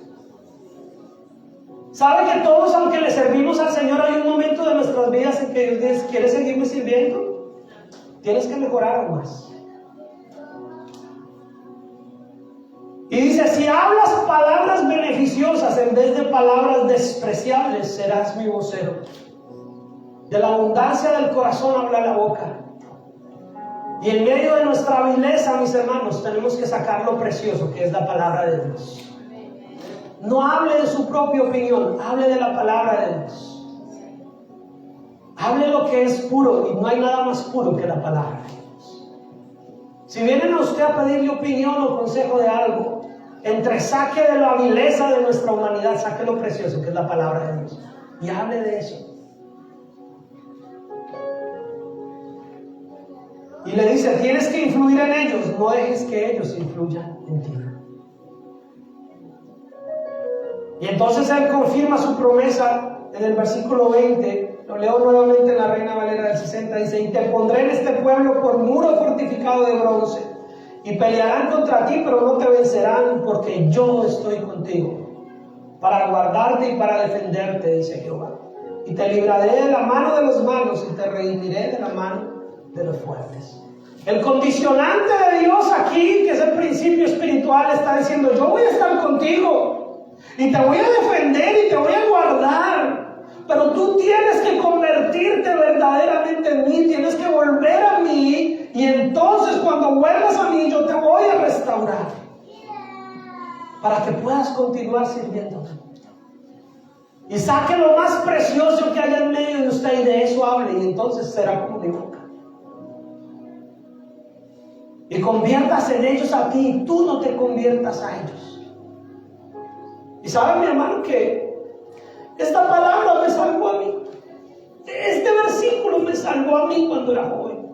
¿Sabe que todos, aunque le servimos al Señor, hay un momento de nuestras vidas en que Dios quiere seguirme sirviendo? Tienes que mejorar aún más. Y dice, si hablas palabras beneficiosas en vez de palabras despreciables, serás mi vocero. De la abundancia del corazón habla la boca. Y en medio de nuestra vileza, mis hermanos, tenemos que sacar lo precioso que es la palabra de Dios. No hable de su propia opinión, hable de la palabra de Dios. Hable lo que es puro, y no hay nada más puro que la palabra de Dios. Si vienen a usted a pedirle opinión o consejo de algo, entresaque de la vileza de nuestra humanidad, saque lo precioso que es la palabra de Dios y hable de eso. Y le dice, tienes que influir en ellos, no dejes que ellos influyan en ti. Y entonces Él confirma su promesa en el versículo 20, lo leo nuevamente en la Reina Valera del 60, dice, y te pondré en este pueblo por muro fortificado de bronce, y pelearán contra ti, pero no te vencerán, porque yo estoy contigo, para guardarte y para defenderte, dice Jehová. Y te libraré de la mano de los malos, y te redimiré de la mano de los fuertes. El condicionante de Dios aquí, que es el principio espiritual, está diciendo, yo voy a estar contigo, y te voy a defender, y te voy a guardar, pero tú tienes que convertirte verdaderamente en mí, tienes que volver a mí, y entonces cuando vuelvas a mí, yo te voy a restaurar, para que puedas continuar sirviéndome. Y saque lo más precioso que haya en medio de usted, y de eso hable, y entonces será como mi boca. Y conviertas en ellos a ti, y tú no te conviertas a ellos. Y saben, mi hermano, que Esta palabra me salvó a mí. Este versículo me salvó a mí cuando era joven.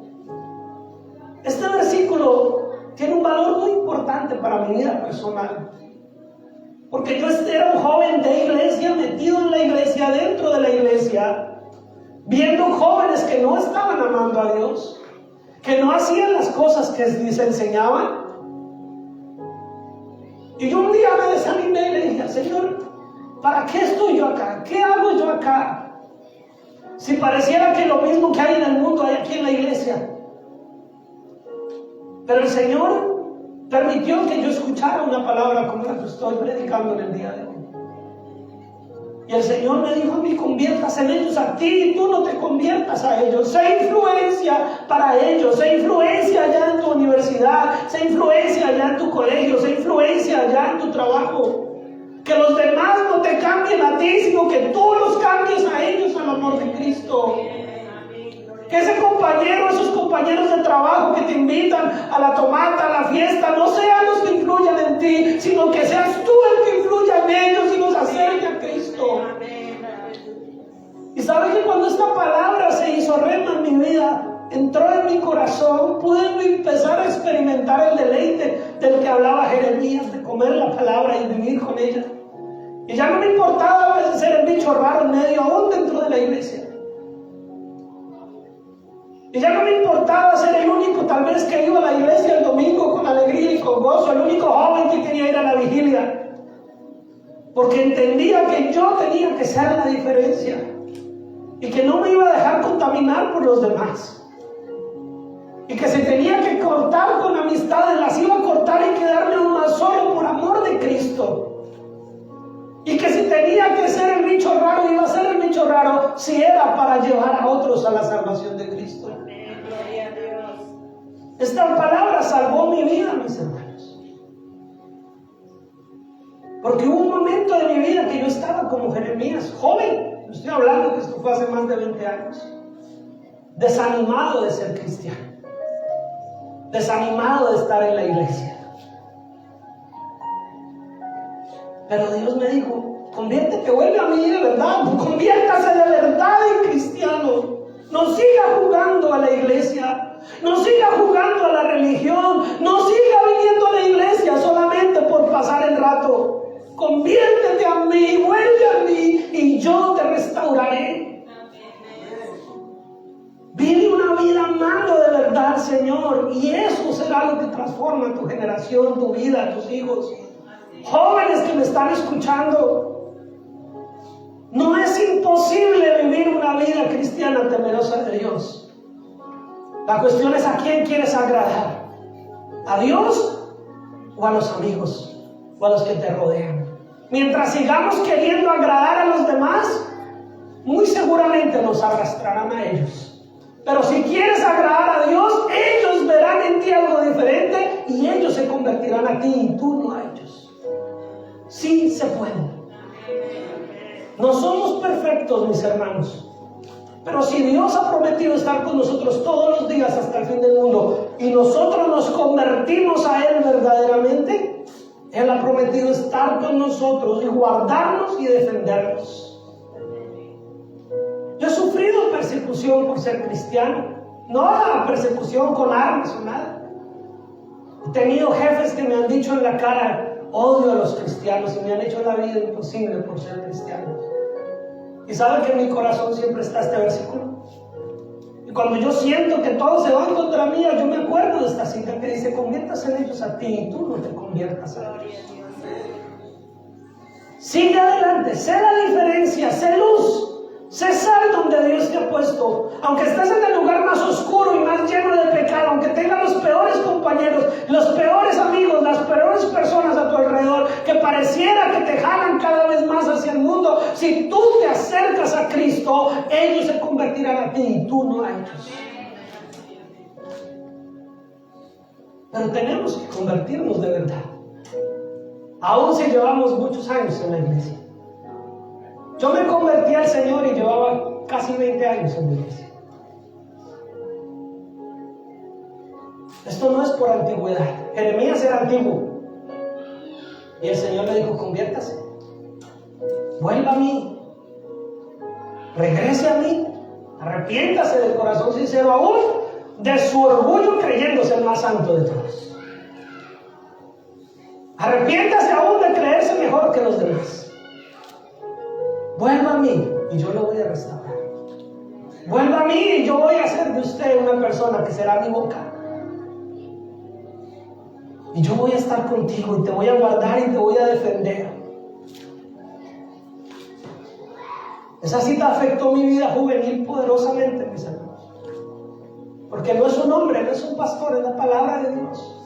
Este versículo tiene un valor muy importante para mi vida personal. Porque yo era un joven de iglesia, metido en la iglesia, dentro de la iglesia, viendo jóvenes que no estaban amando a Dios, que no hacían las cosas que se enseñaban. Y yo un día me desanimé y le dije: Señor, ¿para qué estoy yo acá? ¿Qué hago yo acá? Si pareciera que lo mismo que hay en el mundo hay aquí en la iglesia. Pero el Señor permitió que yo escuchara una palabra como la que estoy predicando en el día de hoy. Y el Señor me dijo a mí: conviertas en ellos a ti, y tú no te conviertas a ellos. Sé influencia para ellos, sé influencia allá en tu universidad, sé influencia allá en tu colegio, sé influencia allá en tu trabajo. Que los demás no te cambien a ti, sino que tú los cambies a ellos al amor de Cristo. Que ese compañero, esos compañeros de trabajo que te invitan a la tomata, a la fiesta, no sean los que influyan en ti, sino que seas tú el que influya en ellos y los acerque a Cristo. Y sabes que cuando esta palabra se hizo rema en mi vida, entró en mi corazón, pude empezar a experimentar el deleite del que hablaba Jeremías, de comer la palabra y vivir con ella. Y ya no me importaba a veces ser el bicho raro en medio, aún dentro de la iglesia. Y ya no me importaba ser el único tal vez que iba a la iglesia el domingo con alegría y con gozo, el único joven que quería ir a la vigilia. Porque entendía que yo tenía que ser la diferencia y que no me iba a dejar contaminar por los demás. Y que si tenía que cortar con amistades, las iba a cortar y quedarme aún más solo por amor de Cristo. Y que si tenía que ser el bicho raro, iba a ser el bicho raro si era para llevar a otros a la salvación de Cristo. Esta palabra salvó mi vida, mis hermanos. Porque hubo un momento de mi vida que yo estaba como Jeremías, joven. Estoy hablando que esto fue hace más de 20 años. Desanimado de ser cristiano. Desanimado de estar en la iglesia. Pero Dios me dijo: conviértete, vuelve a mí de verdad, conviértase de verdad en cristiano. No siga jugando a la iglesia, no siga jugando a la religión, no siga viniendo a la iglesia solamente por pasar el rato. Conviértete a mí, vuelve a mí y yo te restauraré. Vive una vida amando de verdad, Señor, y eso será lo que transforma tu generación, tu vida, tus hijos. Jóvenes que me están escuchando, no es imposible vivir una vida cristiana temerosa de Dios. La cuestión es: ¿a quién quieres agradar? ¿A Dios o a los amigos o a los que te rodean? Mientras sigamos queriendo agradar a los demás, muy seguramente nos arrastrarán a ellos. Pero si quieres agradar a Dios, ellos verán en ti algo diferente y ellos se convertirán a ti y tú no a ellos. Sí se puede. No somos perfectos, mis hermanos, pero si Dios ha prometido estar con nosotros todos los días hasta el fin del mundo y nosotros nos convertimos a Él verdaderamente, Él ha prometido estar con nosotros y guardarnos y defendernos. Yo he sufrido persecución por ser cristiano, no la persecución con armas o nada. He tenido jefes que me han dicho en la cara: odio a los cristianos, y me han hecho la vida imposible por ser cristiano. Y sabe que en mi corazón siempre está este versículo. Y cuando yo siento que todos se van contra mí, yo me acuerdo de esta cita que dice: conviértase en ellos a ti y tú no te conviertas a ellos. Sigue adelante, sé la diferencia, sé luz. Sé sal donde Dios te ha puesto. Aunque estés en el lugar más oscuro y más lleno de pecado, aunque tengas los peores compañeros, los peores amigos, las peores personas a tu alrededor, que pareciera que te jalan cada vez más hacia el mundo, si tú te acercas a Cristo, ellos se convertirán a ti y tú no a ellos. Pero tenemos que convertirnos de verdad, aún si llevamos muchos años en la iglesia. Yo me convertí al Señor y llevaba casi 20 años en la iglesia. Esto no es por antigüedad. Jeremías era antiguo y el Señor le dijo: conviértase, vuelva a mí, regrese a mí, arrepiéntase del corazón sincero aún de su orgullo creyéndose el más santo de todos. Arrepiéntase aún de creerse mejor que los demás. Vuelva a mí y yo lo voy a restaurar. Vuelva a mí y yo voy a hacer de usted una persona que será mi boca. Y yo voy a estar contigo y te voy a guardar y te voy a defender. Esa cita afectó mi vida juvenil poderosamente, mis hermanos. Porque no es un hombre, no es un pastor, es la palabra de Dios.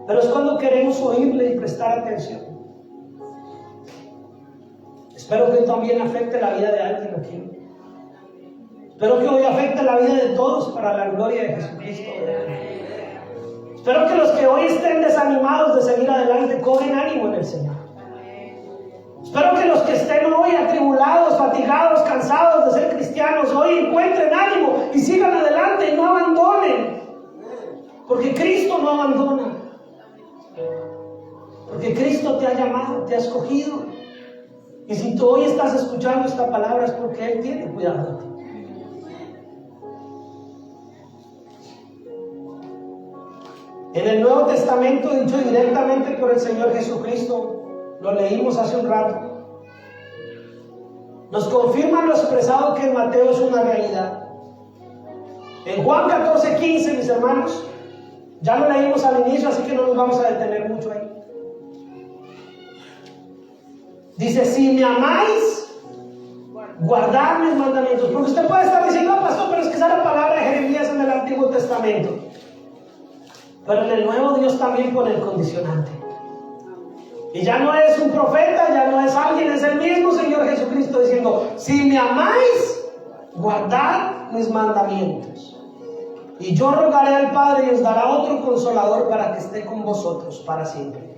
Pero es cuando queremos oírle y prestar atención. Espero que también afecte la vida de alguien aquí. Espero que hoy afecte la vida de todos para la gloria de Jesucristo. Espero que los que hoy estén desanimados de seguir adelante cobren ánimo en el Señor. Espero que los que estén hoy atribulados, fatigados, cansados de ser cristianos, hoy encuentren ánimo y sigan adelante y no abandonen. Porque Cristo no abandona. Porque Cristo te ha llamado, te ha escogido. Y si tú hoy estás escuchando esta palabra es porque Él tiene cuidado de ti. En el Nuevo Testamento, dicho directamente por el Señor Jesucristo, lo leímos hace un rato, nos confirma lo expresado que en Mateo es una realidad. En Juan 14:15, mis hermanos, ya lo leímos al inicio, así que no nos vamos a detener mucho ahí. Dice, si me amáis, guardad mis mandamientos. Porque usted puede estar diciendo, pastor, pero es que esa es la palabra de Jeremías en el Antiguo Testamento. Pero en el Nuevo Dios también pone el condicionante. Y ya no es un profeta, ya no es alguien, es el mismo Señor Jesucristo diciendo, si me amáis, guardad mis mandamientos. Y yo rogaré al Padre y os dará otro consolador para que esté con vosotros para siempre.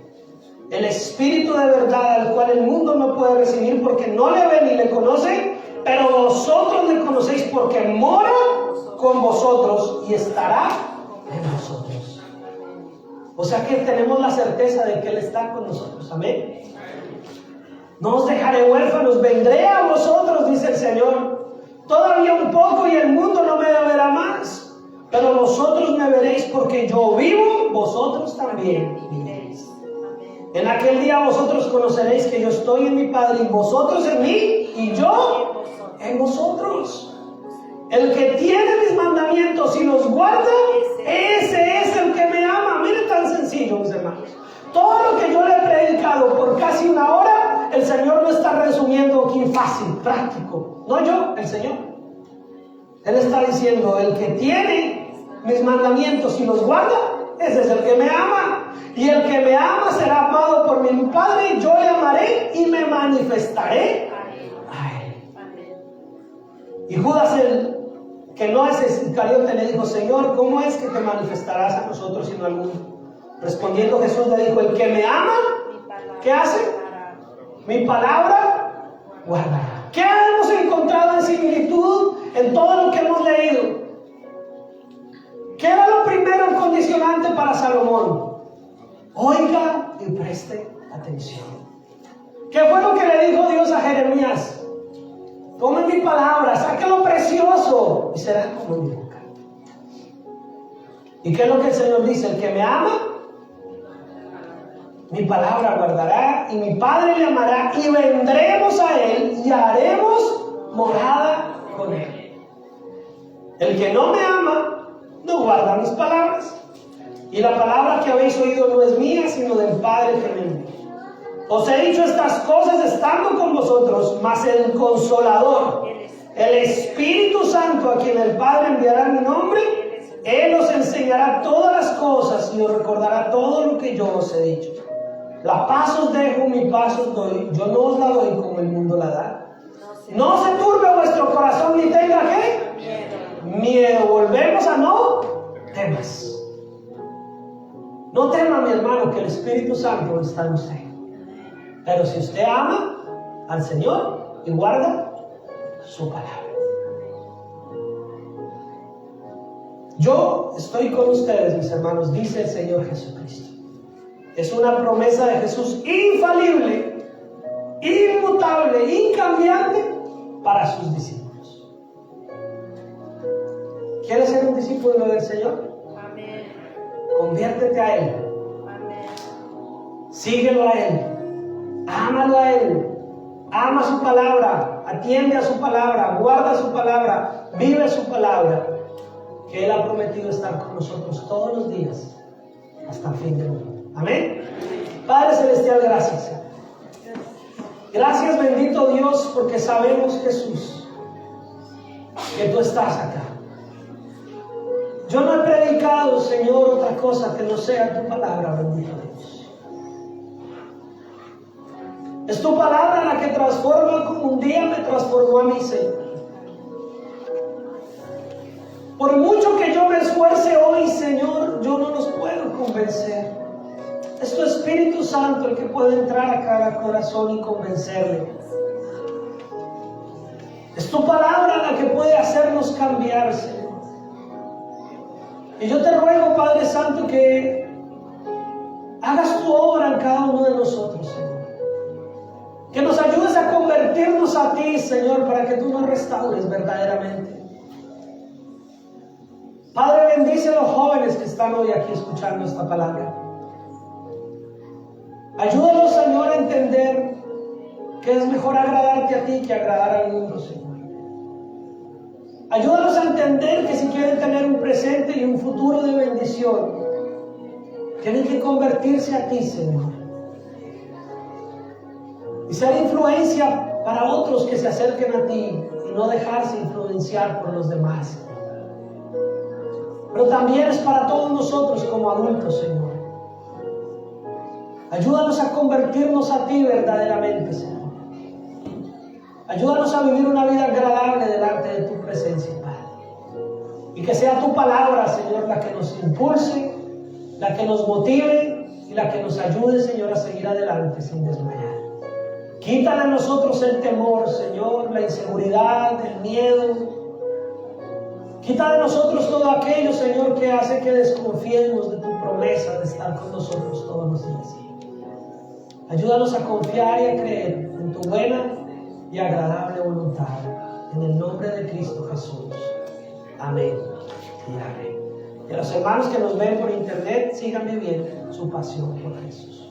El Espíritu de verdad, al cual el mundo no puede recibir porque no le ve ni le conoce, pero vosotros le conocéis porque mora con vosotros y estará en vosotros. O sea que tenemos la certeza de que Él está con nosotros. Amén. No os dejaré huérfanos, vendré a vosotros, dice el Señor. Todavía un poco y el mundo no me verá más, pero vosotros me veréis porque yo vivo, vosotros también viviréis. En aquel día vosotros conoceréis que yo estoy en mi Padre y vosotros en mí y yo en vosotros. El que tiene mis mandamientos y los guarda, ese es el que me ama. Miren, tan sencillo, mis hermanos. Todo lo que yo le he predicado por casi una hora, el Señor lo está resumiendo aquí fácil, práctico. No yo, el Señor. Él está diciendo, el que tiene mis mandamientos y los guarda, ese es el que me ama. Y el que me ama será amado por mi Padre, yo le amaré y me manifestaré a Él. Y Judas, el que no es Iscariote, le dijo, Señor, ¿cómo es que te manifestarás a nosotros y no al mundo? Respondiendo Jesús le dijo, el que me ama, ¿qué hace? Mi palabra guardará. ¿Qué hemos encontrado en similitud en todo lo que hemos leído? ¿Qué era lo primero, el condicionante para Salomón? Oiga y preste atención. ¿Qué fue lo que le dijo Dios a Jeremías? Tome mi palabra, saque lo precioso y será como mi boca. ¿Y qué es lo que el Señor dice? El que me ama, mi palabra guardará y mi Padre le amará y vendremos a Él y haremos morada con Él. El que no me ama, no guarda mis palabras. Y la palabra que habéis oído no es mía, sino del Padre que me envió. Os he dicho estas cosas estando con vosotros, mas el Consolador, el Espíritu Santo, a quien el Padre enviará en mi nombre, Él os enseñará todas las cosas y os recordará todo lo que yo os he dicho. La paz os dejo, mi paz os doy. Yo no os la doy como el mundo la da. No se turbe vuestro corazón ni tenga ¿qué? Miedo. Volvemos a no temas. No tema, mi hermano, que el Espíritu Santo está en usted. Pero si usted ama al Señor y guarda su palabra. Yo estoy con ustedes, mis hermanos, dice el Señor Jesucristo. Es una promesa de Jesús infalible, inmutable, incambiante para sus discípulos. pueblo del Señor? Amén. Conviértete a Él. Amén. Síguelo a Él. Ámalo a Él. Ama su palabra. Atiende a su palabra. Guarda su palabra. Vive su palabra. Que Él ha prometido estar con nosotros todos los días hasta el fin del mundo. Amén. Padre Celestial, gracias. Gracias, bendito Dios, porque sabemos, Jesús, que tú estás acá. Yo no he predicado, Señor, otra cosa que no sea tu palabra, bendito Dios. Es tu palabra la que transforma como un día me transformó a mí, Señor. Por mucho que yo me esfuerce hoy, Señor, yo no los puedo convencer. Es tu Espíritu Santo el que puede entrar a cada corazón y convencerle. Es tu palabra la que puede hacernos cambiar, Señor. Y yo te ruego, Padre Santo, que hagas tu obra en cada uno de nosotros, Señor. Que nos ayudes a convertirnos a ti, Señor, para que tú nos restaures verdaderamente. Padre, bendice a los jóvenes que están hoy aquí escuchando esta palabra. Ayúdanos, Señor, a entender que es mejor agradarte a ti que agradar al mundo, Señor. Ayúdanos a entender que si quieren tener un presente y un futuro de bendición, tienen que convertirse a ti, Señor. Y ser influencia para otros que se acerquen a ti y no dejarse influenciar por los demás. Pero también es para todos nosotros como adultos, Señor. Ayúdanos a convertirnos a ti verdaderamente, Señor. Ayúdanos a vivir una vida agradable delante de tu presencia, Padre. Y que sea tu palabra, Señor, la que nos impulse, la que nos motive y la que nos ayude, Señor, a seguir adelante sin desmayar. Quita de nosotros el temor, Señor, la inseguridad, el miedo. Quita de nosotros todo aquello, Señor, que hace que desconfiemos de tu promesa de estar con nosotros todos los días. Ayúdanos a confiar y a creer en tu buena y agradable voluntad. En el nombre de Cristo Jesús. Amén y amén. Y a los hermanos que nos ven por internet, sigan viviendo su pasión por Jesús.